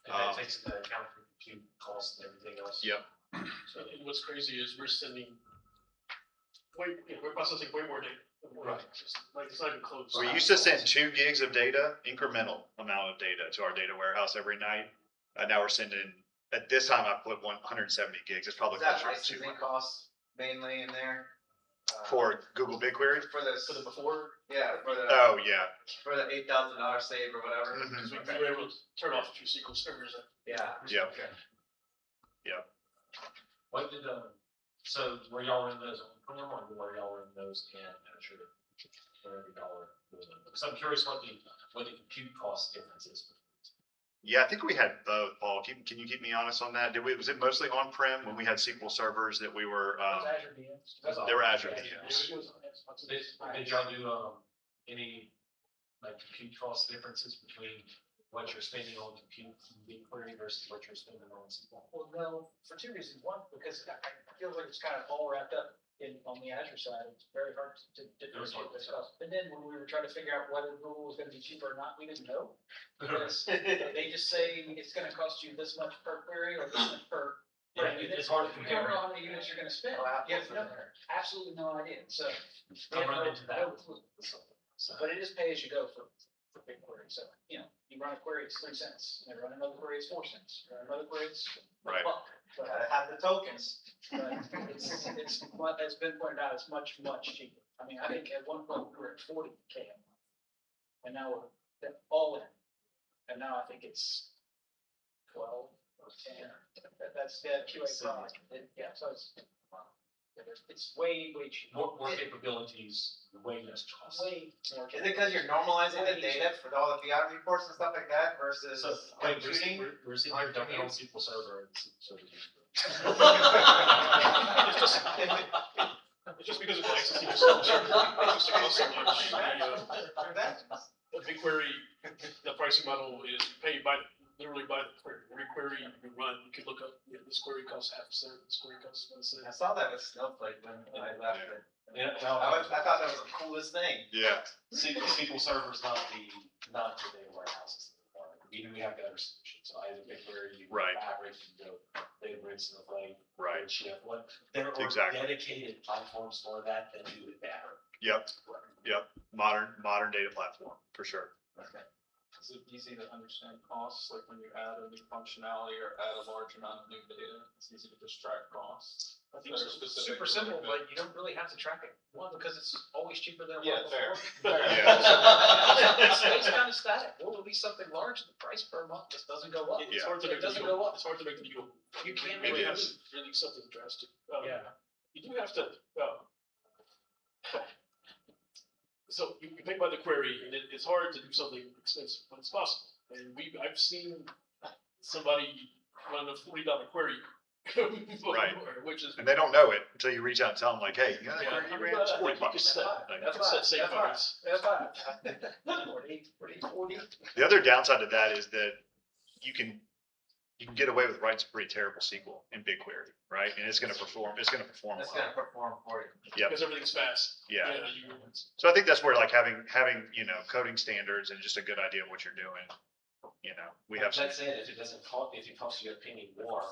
And that takes into account for compute costs and everything else. Yep. So what's crazy is we're processing way more data. Right. It's not even close. We used to send 2 gigs of data, incremental amount of data to our data warehouse every night. Now we're sending, at this time I put 170 gigs. It's probably Is that closer to licensing 200. costs mainly in there? For Google BigQuery? For For the before, yeah, for the Oh, yeah. $8,000 save or whatever. Mhm. because we were able to turn off 2 SQL servers. Yeah. Yep. What did so were y'all in those on-prem or were y'all in those in Azure for every dollar? Because I'm curious what the compute cost difference is. Yeah, I think we had both, Paul. Can you keep me honest on that? Was it mostly on-prem when we had SQL servers that we were, Azure VMs. they were Azure Yeah. VMs? Did y'all do any like compute cost differences between what you're spending on compute in BigQuery versus what you're spending on SQL? Well, no, for 2 reasons. One, because I feel like it's kind of all wrapped up on the Azure side. It's very hard to differentiate those costs. And then when we were trying to figure out whether Google was going to be cheaper or not, we didn't know. Because they just say it's going to cost you this much per query or this much per. Yeah, it's hard to You don't compare. know how many units you're going to spend. You have absolutely no idea. So we I'm have running into that. no clue. But it is pay as you go for BigQuery. So, you run a query, it's 3 cents. You run another query, it's 4 cents. You run another query, it's Right. $1. But Gotta have the tokens. it's been pointed out, it's much cheaper. I mean, I think at one point we were at 40K. And now we're all in. And now I think it's 12 or 10. That's the QA product. Yeah, so it's way cheaper. More capabilities, way less cost. Way more. Is it because you're normalizing the data for all the BI reports and stuff like that versus So, wait, computing? we're sitting here dumping on SQL Server and SQL Server. It's just because of licensing. It used to cost so much. The BigQuery, the pricing model is paid literally by the query. Every query you run, you can look up, this query costs half a cent, this query costs 1 cent. I saw that with Snowflake when I left it. Yeah, I thought that was the coolest thing. Yeah. SQL Server is not the data warehouses. We have better solutions. So either BigQuery, Right. Fabric, Databricks, Snowflake, Right. Redshift. There are Exactly. dedicated platforms for that that do it better. Yep. Modern data platform, for sure. Is it easy to understand costs, like when you add a new functionality or add a large amount of new data, it's easy to just track costs? I think That are it's specific super to simple, what but you don't really have to track it. One, because it's always cheaper than it Yeah, was fair. before. Yeah. It stays kind of static. We'll release something large, the price per month just doesn't go up. It's Yeah. hard to make It doesn't the go up. It's hard to make the needle. You can't really make have it. to release something drastic. Yeah. You do have to, so you pay by the query, and it's hard to do something expensive, but it's possible. And I've seen somebody run a $40 query Right. Which is. And they don't know it until you reach out and tell them like, hey, you know that Yeah. query you ran? It's 40 bucks. Like, That's what save funds. the other downside to that is that you can get away with writing some pretty terrible SQL in BigQuery, right? And it's going to perform It's well. gonna perform for you. Yep. Because everything's fast. Yeah. You- So I think that's where like having, coding standards and just a good idea of what you're doing, we have some. That said, if it costs you a penny more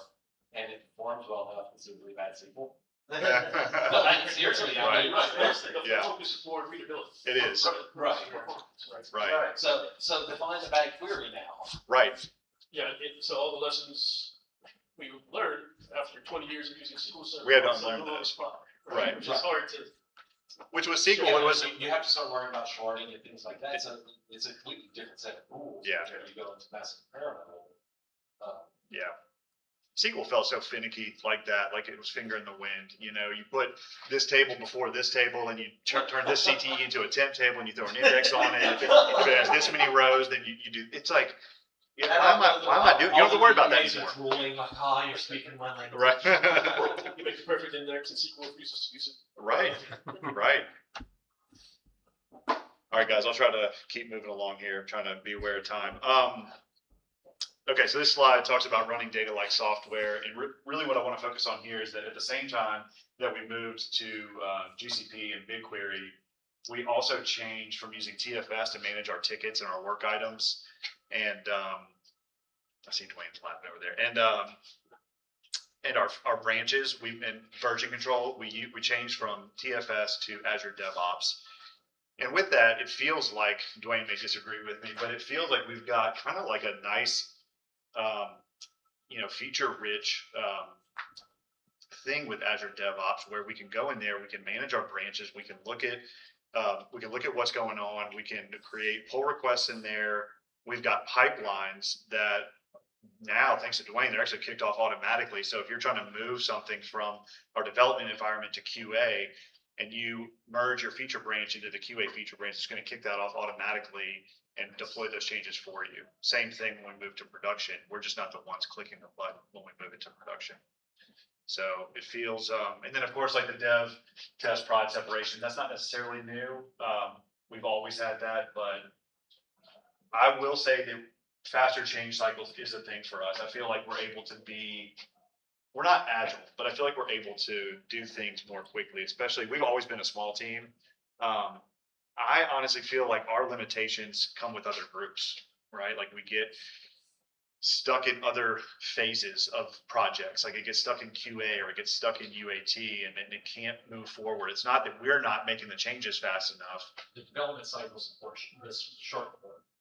and it performs well enough, it's a really bad SQL. No, seriously, I mean, Right. The Yeah. focus is more readability. It is. Right. Right, So define the bad query now. right. Yeah, so all the lessons we learned after 20 years of using SQL Server. We had to also unlearn no longer those. apply, Right. Which is hard to. Which was SQL, Yeah, it was, you have to start worrying about sharding and things like that, so it's a completely different set of rules. Yeah. When you go into massive parallel. yeah. SQL felt so finicky like that, like it was finger in the wind. You put this table before this table and you turn this CTE into a temp table and you throw an index on it. If it has this many rows, then you do, it's like, why am I doing, you don't have to worry about that anymore. Ruling, like, you're speaking my language. Right. You make the perfect index and SQL refuses to use it. Right, right. All right, guys, I'll try to keep moving along here. I'm trying to be aware of time. Okay, so this slide talks about running data like software, and really what I want to focus on here is that at the same time that we moved to GCP and BigQuery, we also changed from using TFS to manage our tickets and our work items. And I see Dwayne's laughing over there. And our branches, and version control, we changed from TFS to Azure DevOps. And with that, it feels like, Dwayne may disagree with me, but it feels like we've got kind of like a nice, feature-rich thing with Azure DevOps, where we can go in there, we can manage our branches, we can look at what's going on, we can create pull requests in there. We've got pipelines that now, thanks to Dwayne, they're actually kicked off automatically. So if you're trying to move something from our development environment to QA, and you merge your feature branch into the QA feature branch, it's going to kick that off automatically and deploy those changes for you. Same thing when we move to production. We're just not the ones clicking the button when we move it to production. So it feels, and then of course, like the dev test prod separation, that's not necessarily new. We've always had that, but I will say that faster change cycles is a thing for us. I feel like we're not agile, but I feel like we're able to do things more quickly, especially, we've always been a small team. I honestly feel like our limitations come with other groups, right? Like we get stuck in other phases of projects, like it gets stuck in QA or it gets stuck in UAT and then it can't move forward. It's not that we're not making the changes fast enough. The development cycle support this short.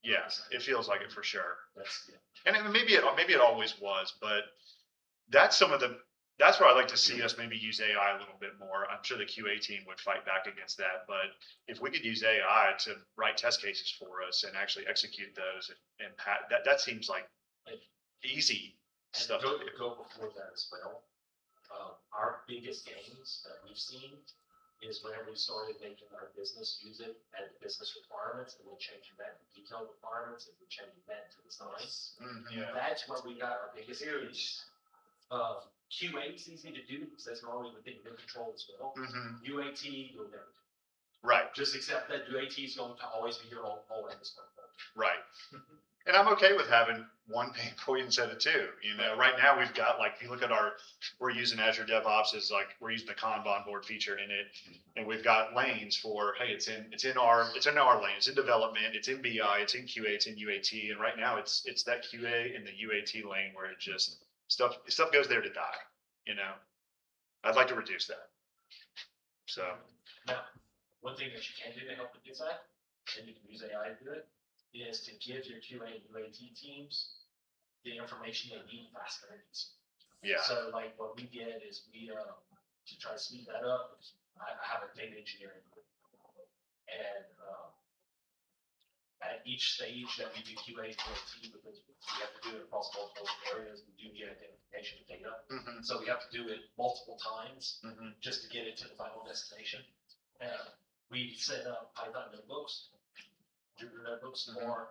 Yeah, it feels like it for sure. That's, yeah. And maybe it always was, but that's where I'd like to see us maybe use AI a little bit more. I'm sure the QA team would fight back against that, but if we could use AI to write test cases for us and actually execute those, and that seems like easy And stuff. go before that as well. Our biggest gains that we've seen is whenever we started making our business use it as business requirements, and then changing that to detailed requirements, and then changing that to design. Yeah. That's where we got our biggest gains. QA is easy to do because that's normally within your control as well. UAT, you'll never do. Right, Just accept that UAT is going to always be your own right. And I'm okay with having one pain point instead of two. Right now we've got, like, if you look at we're using Azure DevOps as like, we're using the Kanban board feature in it. And we've got lanes for, hey, it's in our lane, it's in development, it's in BI, it's in QA, it's in UAT. And right now it's that QA and the UAT lane where it just, stuff goes there to die, I'd like to reduce that. So. Now, one thing that you can do to help reduce that, and you can use AI to do it, is to give your QA and UAT teams the information they need faster and easier. Yeah. So like what we get is to try to speed that up, I have a data engineering group. And at each stage that we do QA and UAT, because we have to do it across multiple areas, we do get identification of data. So we have to do it multiple times just to get it to the final destination. We set up Python notebooks, Jupyter notebooks for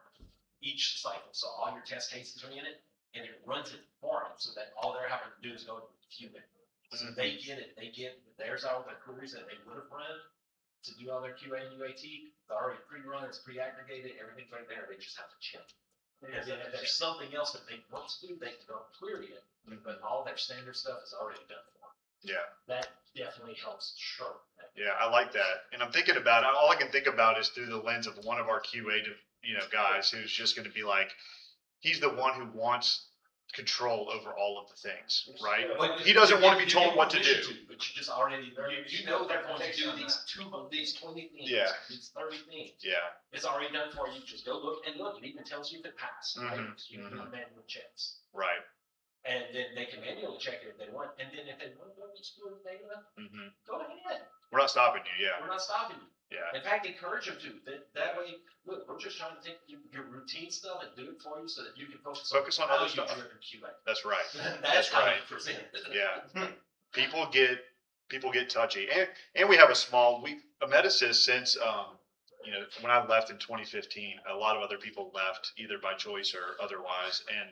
each cycle. So all your test cases are in it, and it runs it for line, so that all they're having to do is go to QA. So they get it, there's all the queries that they would have run to do all their QA and UAT, it's already pre-run, it's pre-aggregated, everything's right there, they just have to check. And then if there's something else that they want to do, they can go query it, but all their standard stuff is already done for them. Yeah. That definitely helps sharpen that. Yeah, I like that. And I'm thinking about, all I can think about is through the lens of one of our QA, guys who's just going to be like, he's the one who wants control over all of the things, right? But He doesn't want to be you told get what to permission do. But you just already, you know they're going to do these 20 things, Yeah. these 30 things. Yeah. It's already done for you, just go look, and look, it even tells you if it passed, right? Mhm, You can do manual checks. Right. And then they can manually check it if they want, and then if they want to go explore the data, Hmm. go ahead, We're not stopping you. Yeah. we're not stopping you. Yeah. In fact, encourage them to, that way, look, we're just trying to take your routine stuff and do it for you so that you can focus on other how you stuff. do your QA. That's right. That's how right. you present it. Yeah. People get touchy, and we have a Metasys since, when I left in 2015, a lot of other people left either by choice or otherwise. And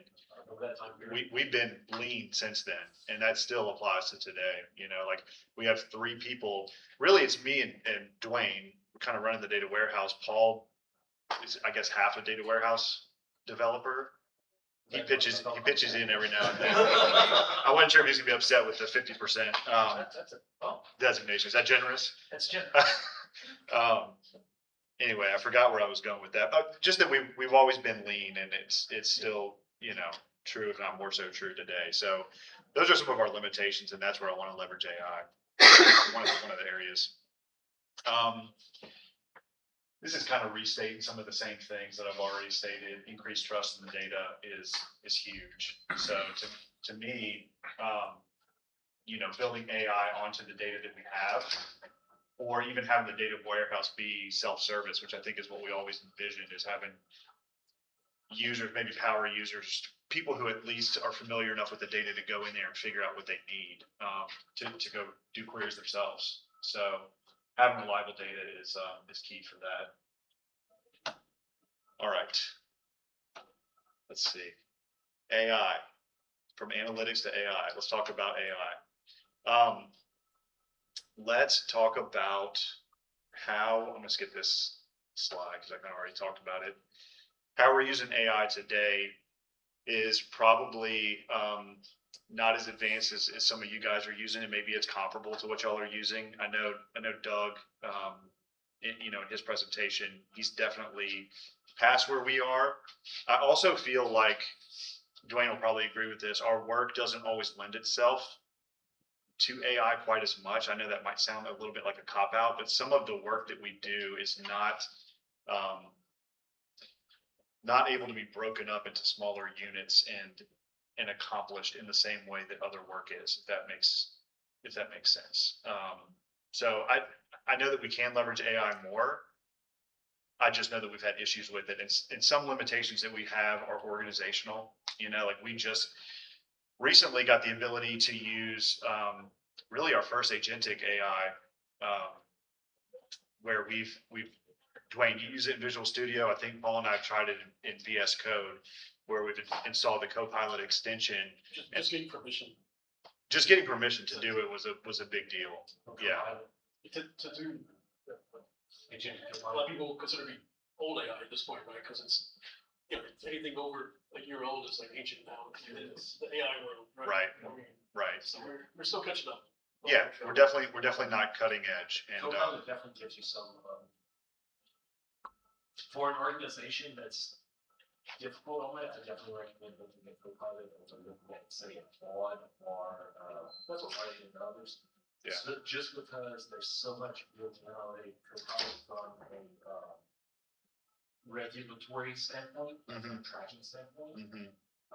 we've been lean since then, and that still applies to today. Like we have 3 people. Really, it's me and Dwayne kind of running the data warehouse. Paul is, I guess, half a data warehouse developer. He pitches in every now and then. I wasn't sure if he's gonna be upset with the 50% designation. Is that generous? That's generous. Anyway, I forgot where I was going with that. Just that we've always been lean, and it's still true, if not more so true today. So those are some of our limitations, and that's where I want to leverage AI. one of the areas. This is kind of restating some of the same things that I've already stated. Increased trust in the data is huge. So to me, building AI onto the data that we have, or even having the data warehouse be self-service, which I think is what we always envisioned, is having users, maybe power users, people who at least are familiar enough with the data to go in there and figure out what they need to go do queries themselves. So having reliable data is key for that. All right. Let's see. AI. From analytics to AI. Let's talk about AI. Let's talk about how, I'm going to skip this slide because I kind of already talked about it. How we're using AI today is probably not as advanced as some of you guys are using it. Maybe it's comparable to what y'all are using. I know Doug, in his presentation, he's definitely past where we are. I also feel like, Dwayne will probably agree with this, our work doesn't always lend itself to AI quite as much. I know that might sound a little bit like a cop-out, but some of the work that we do is not able to be broken up into smaller units and accomplished in the same way that other work is, if that makes sense. So I know that we can leverage AI more. I just know that we've had issues with it, and some limitations that we have are organizational. Like we just recently got the ability to use really our first agentic AI, where Dwayne, you use it in Visual Studio. I think Paul and I have tried it in VS Code, where we've installed the Copilot extension. Just getting permission. Just getting permission to do it was a big deal. Yeah. To do, a lot of people consider me old AI at this point, right? Because it's, anything over a year old is like ancient now. It's the AI world, right? Right. So we're still catching up. Yeah, we're definitely not cutting edge. And Copilot definitely gives you some, for an organization that's difficult on it, I definitely recommend looking at Copilot or looking at, say, Claude or, that's what I did others. Yeah. So just because there's so much built in Copilot from a, regulatory standpoint, from a tracking standpoint,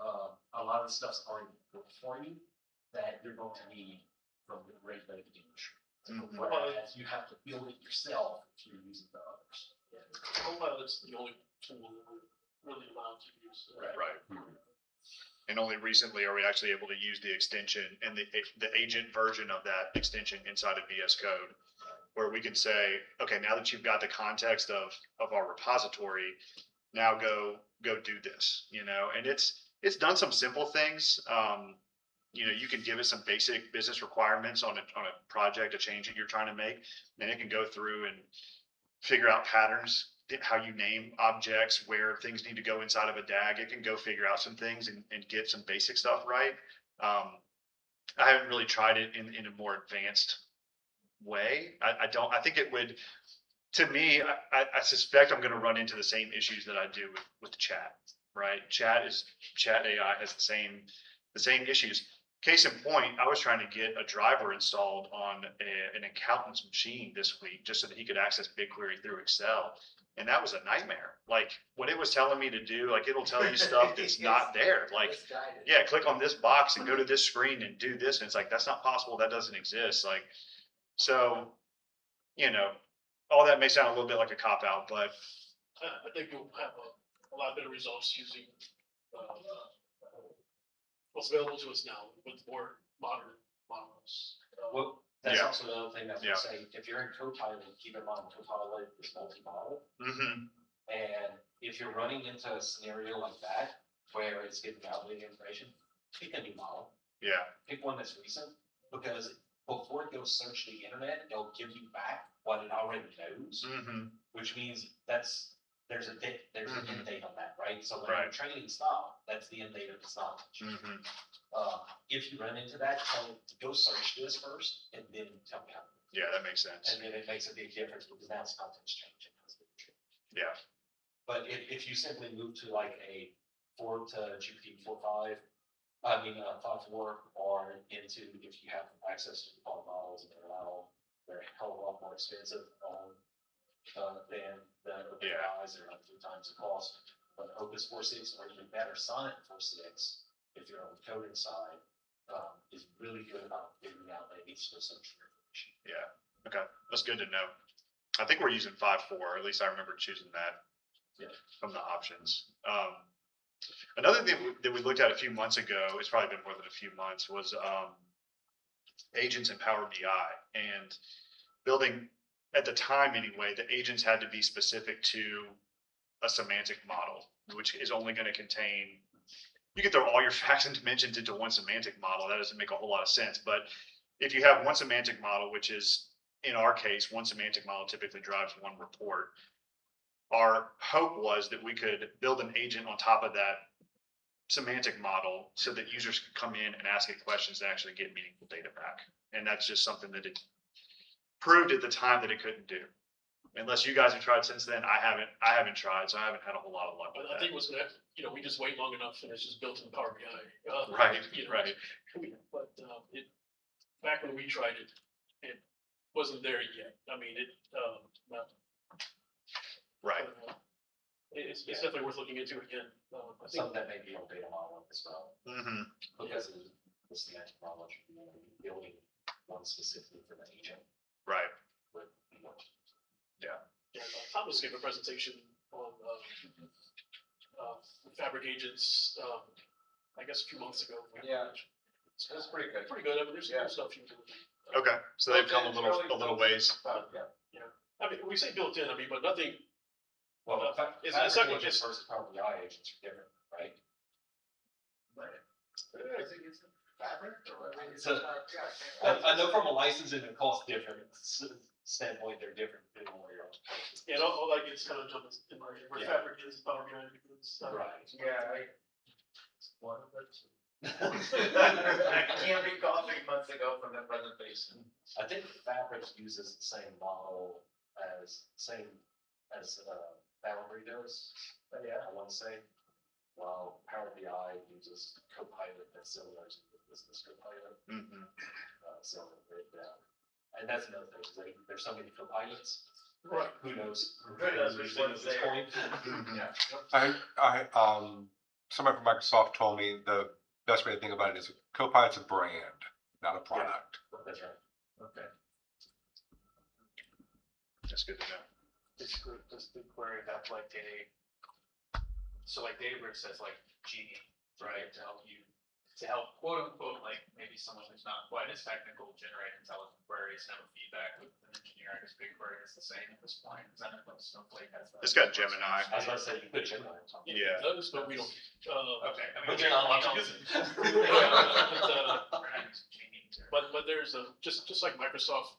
a lot of the stuff's already built for you that you're going to need from the regulated industry. Whereas you have to build it yourself if you're using the others. Copilot's the only tool that we're really allowed to use. Right. And only recently are we actually able to use the extension and the agent version of that extension inside of VS Code, where we can say, okay, now that you've got the context of our repository, now go do this, and it's done some simple things. You know, you can give it some basic business requirements on a project, a change that you're trying to make. Then it can go through and figure out patterns, how you name objects, where things need to go inside of a DAG. It can go figure out some things and get some basic stuff right. I haven't really tried it in a more advanced way. I think it would, to me, I suspect I'm going to run into the same issues that I do with chat, right? Chat AI has the same issues. Case in point, I was trying to get a driver installed on an accountant's machine this week just so that he could access BigQuery through Excel. And that was a nightmare. Like what it was telling me to do, like it'll tell you stuff that's not there. Like, yeah, click on this box and go to this screen and do this. And it's like, that's not possible. That doesn't exist. Like, so, you know, all that may sound a little bit like a cop out, but I think you'll have a lot better results using what's available to us now with more modern models. Well, that's Yeah. also another thing that we Yeah. say, if you're in Copilot, keep in mind Copilot is multi-model. mhm, And if you're running into a scenario like that, where it's giving outdated information, pick a new model. yeah, Pick one that's recent, because before it goes search the internet, it'll give you back what it already knows, mhm, which means there's an end date on that, right? So when Right. your training stop, that's the end date of its knowledge. mhm, If you run into that, tell it to go search this first and then tell me how. yeah, that makes sense. And then it makes a big difference because now it's content's changing. Yeah, But if you simply move to like a 4 to GPT 4.5, 5.4, or into, if you have access to default models and they're a hell of a lot more expensive than the Yeah. AIs. They're like 3 times the cost. But Opus 4.6 or even better, Sonnet 4.6, if you're on the coding side, is really good about figuring out that it needs to go search for information. yeah. Okay, that's good to know. I think we're using 5.4. At least I remember choosing that Yeah. from the options. Another thing that we looked at a few months ago, it's probably been more than a few months, was agents in Power BI and building, at the time anyway, the agents had to be specific to a semantic model, which is only going to contain, you can throw all your facts and dimensions into one semantic model. That doesn't make a whole lot of sense. But if you have one semantic model, which is, in our case, one semantic model typically drives one report. Our hope was that we could build an agent on top of that semantic model so that users could come in and ask it questions and actually get meaningful data back. And that's just something that it proved at the time that it couldn't do. Unless you guys have tried since then, I haven't tried, so I haven't had a whole lot of luck with But I that. think what's gonna, we just wait long enough and it's just built in Power BI. Right, you know. right. But back when we tried it, it wasn't there yet. I mean, Right. It's definitely worth looking into again. I think Something that may be on data modeling as well. Mm-hmm. Because the semantic model should be building one specifically for the agent. Right. With yeah, Thomas gave a presentation on fabric agents, I guess a few months ago. Yeah. That's pretty good. Pretty good. I mean, there's some Yeah. cool stuff you can do. Okay. So they've come a little ways. Yeah. I mean, we say built in, but nothing. Well, It's fabric not agents versus Power BI agents are different, right? I think it's fabric or I mean, So- I know from a licensing and cost difference standpoint, they're different depending on where you're on. Yeah, all that gets kind of jumped in my head. Where Yeah. fabric is, Power BI is. Right. yeah, one of the two. I can't recall 3 months ago from the presentation. I think Fabric uses the same model as Boundary does. Yeah. I want to say, while Power BI uses Copilot that's similar to the business Copilot, Mm-hmm. so and that's another thing. Is like, there's so many Copilots. Right. Who knows? Who knows which one's at this there? point. Mm-hmm. Yeah. Somebody from Microsoft told me the best way to think about it is Copilot's a brand, not a product. That's right. Okay. That's good to know. Does BigQuery have like so like Databricks says like Genie, right, to help you to help quote unquote, like maybe someone who's not quite as technical generate intelligent queries, have a feedback with an engineer, I guess BigQuery is the same at this point, because I know like Snowflake has that. It's got Gemini. I was about to say, you could check on it. Yeah. It does, but we don't, Okay, I mean, But you're not allowed to use it. But there's just like Microsoft,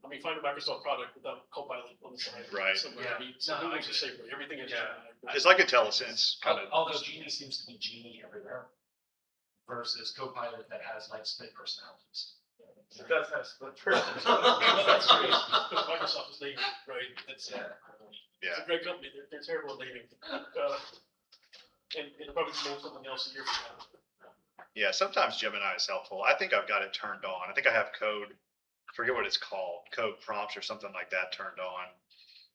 I mean, find a Microsoft product without Copilot on the side. Right. Somewhere, I mean, some No, I Google's the same way, everything is. Yeah. It's like IntelliSense, kind of. Although Genie seems to be Genie everywhere versus Copilot that has like split personalities. It does have split personalities. That's great, because Microsoft is naming, right? It's Yeah. a great company, they're terrible at naming. And it'll probably name something else a year from now. Yeah, sometimes Gemini is helpful. I think I've got it turned on. I think I have code, forget what it's called, code prompts or something like that turned on.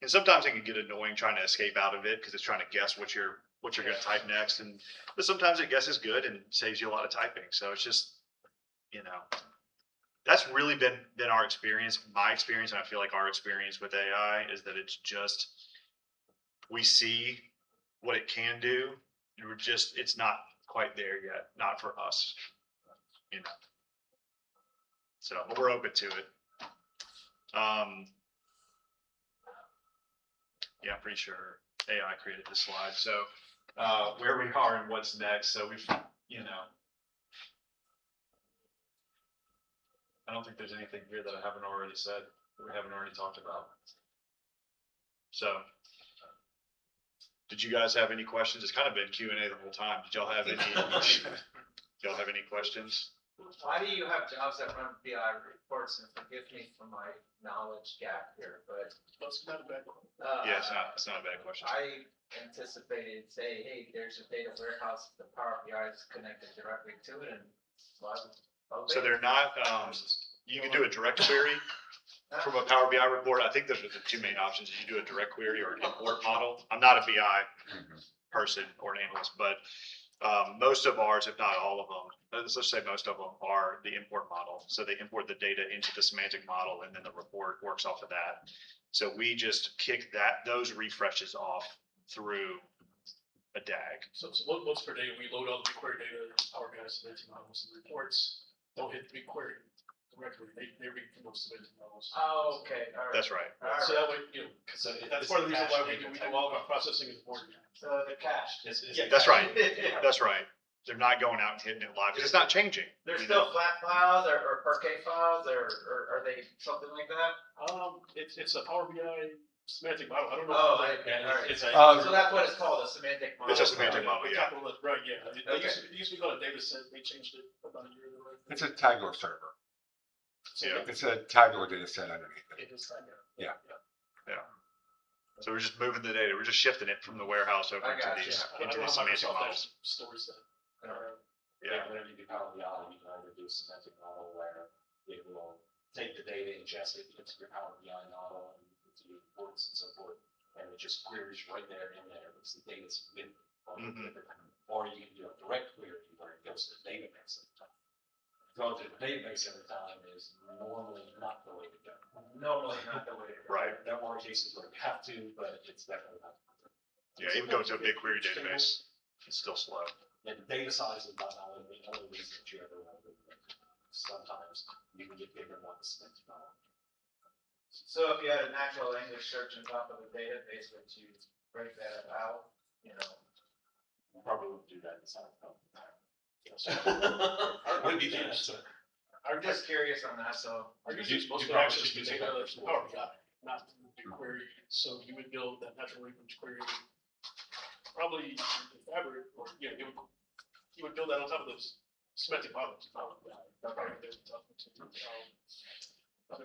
And sometimes it can get annoying trying to escape out of it because it's trying to guess what you're going to type next. But sometimes it guesses good and saves you a lot of typing. So it's just, that's really been our experience, my experience, and I feel like our experience with AI is that it's just, we see what it can do. And it's not quite there yet, not for us, So, but we're open to it. Yeah, I'm pretty sure AI created this slide. So, where we are and what's next. So we've, I don't think there's anything here that I haven't already said, that we haven't already talked about. So, did you guys have any questions? It's kind of been Q&A the whole time. Did y'all have any, questions? Why do you have jobs that run BI reports? And forgive me for my knowledge gap here, but That's not a bad one. Yeah, it's not a bad question. I anticipated, say, hey, there's a data warehouse, the Power BI is connected directly to it, and So they're not, you can do a direct query from a Power BI report. I think those are the two main options. You do a direct query or an import model. I'm not a BI person or an analyst, but most of ours, if not all of them, let's say most of them are the import model. So they import the data into the semantic model and then the report works off of that. So we just kick those refreshes off through a DAG. So once per day, we load all the BigQuery data in Power BI semantic models and reports. Don't hit BigQuery directly. They read from those semantic models. Oh, okay, all right. That's right. So that way, that's part of the reason why we do all of our processing in the morning. So the cache. That's right. That's right. They're not going out and hitting it live because it's not changing. They're still flat files or Parquet files or are they something like that? It's a Power BI semantic model. I don't know. Oh, so that's what it's called, a semantic model. It's a semantic model, yeah. Right, yeah. It Okay. used to be called a data set. They changed it about a year ago. Right? It's a tabular server. Yeah. It's a tabular data set underneath it. It is kind of. Yeah. So we're just moving the data. We're just shifting it from the warehouse over I into gotcha. these I into don't know these how semantic Microsoft models. stores that. Yeah. Whenever you do Power BI, you can either do a semantic model where it will take the data, ingest it into your Power BI model and into your reports and so forth, and it just queries right there in there because the data's in. Or you can do a direct query where it goes to the database every time. Going to the database every time is normally not the way to go. Normally not the way to go. Right. There are cases where you have to, but it's definitely not. Yeah. Even going to a BigQuery database, it's still slow. And the data size is not only the only reason that you ever want to do it. Sometimes you can get bigger ones than you know. So if you had a natural language search on top of the database, would you break that out, You probably wouldn't do that inside of Would be the answer. I'm just curious on that, so. Our users most of the access to data from Power BI, not through BigQuery. So you would build that natural language query, probably in Fabric, or you would build that on top of those semantic models.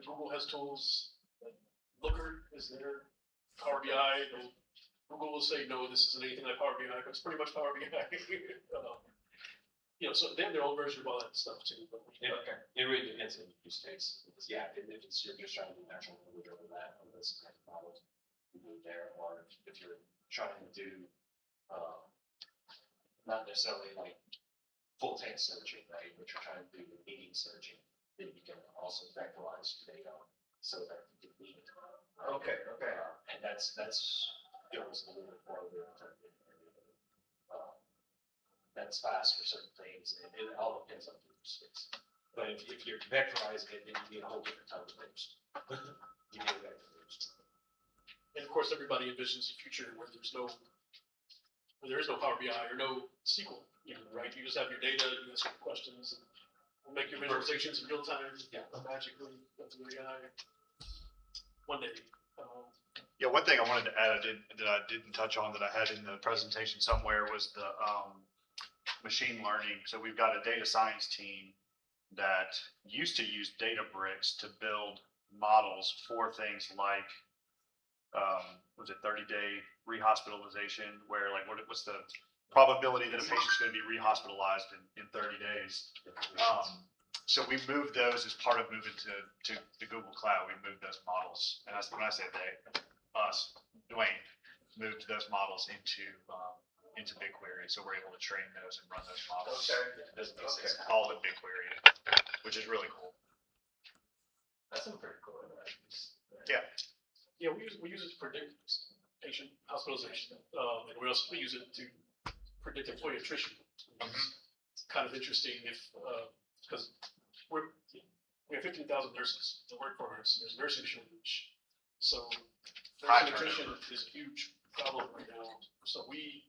Google has tools. Looker is there. Power BI. Google will say no, this isn't anything like Power BI, but it's pretty much Power BI. So they have their own version of all that stuff too. But It really depends on the use case. If it's you're just trying to do natural language over that, on this kind of model, you do there, or if you're trying to do not necessarily like full text searching, right? But you're trying to do meaning searching, then you can also vectorize your data so that you can mean it. Okay. And that's goes a little bit farther in terms of it's fast for certain things, and it all depends on the use case. But if you're vectorizing it, then you need a whole different type of things. You need a vector. And of course, everybody envisions a future where there is no Power BI or no SQL, right? You just have your data, you ask your questions, and make your visualizations in real time, magically, go through AI. One day. Yeah, one thing I wanted to add, that I didn't touch on that I had in the presentation somewhere was the machine learning. So we've got a data science team that used to use Databricks to build models for things like, was it 30-day rehospitalization, where like what's the probability that a patient's going to be rehospitalized in 30 days? So we moved those as part of moving to the Google Cloud. We moved those models, and when I say they, us, Dwayne, moved those models into BigQuery, so we're able to train those and run those models. Okay. All in BigQuery, which is really cool. That's some pretty cool. Yeah. Yeah, we use it to predict patient hospitalization, and we use it to predict employee attrition. It's kind of interesting because we have 15,000 nurses that work for us, and there's a nursing shortage. So nursing attrition is a huge problem right now. So we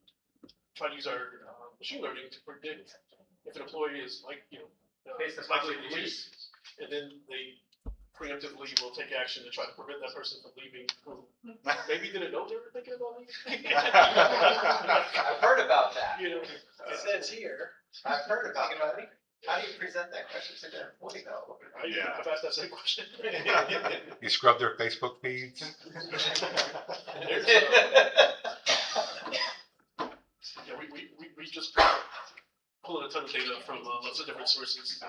try to use our machine learning to predict if an employee is likely to leave, and then they preemptively will take action to try to prevent that person from leaving who maybe didn't know they were thinking about leaving. I've heard about that. It says here. I've heard about it. How do you present that question to the employee though? I've asked that same question. You scrub their Facebook feeds? There's, we just pulling a ton of data from lots of different sources.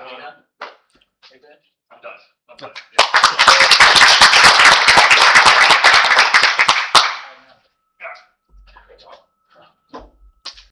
I'm done. Yeah.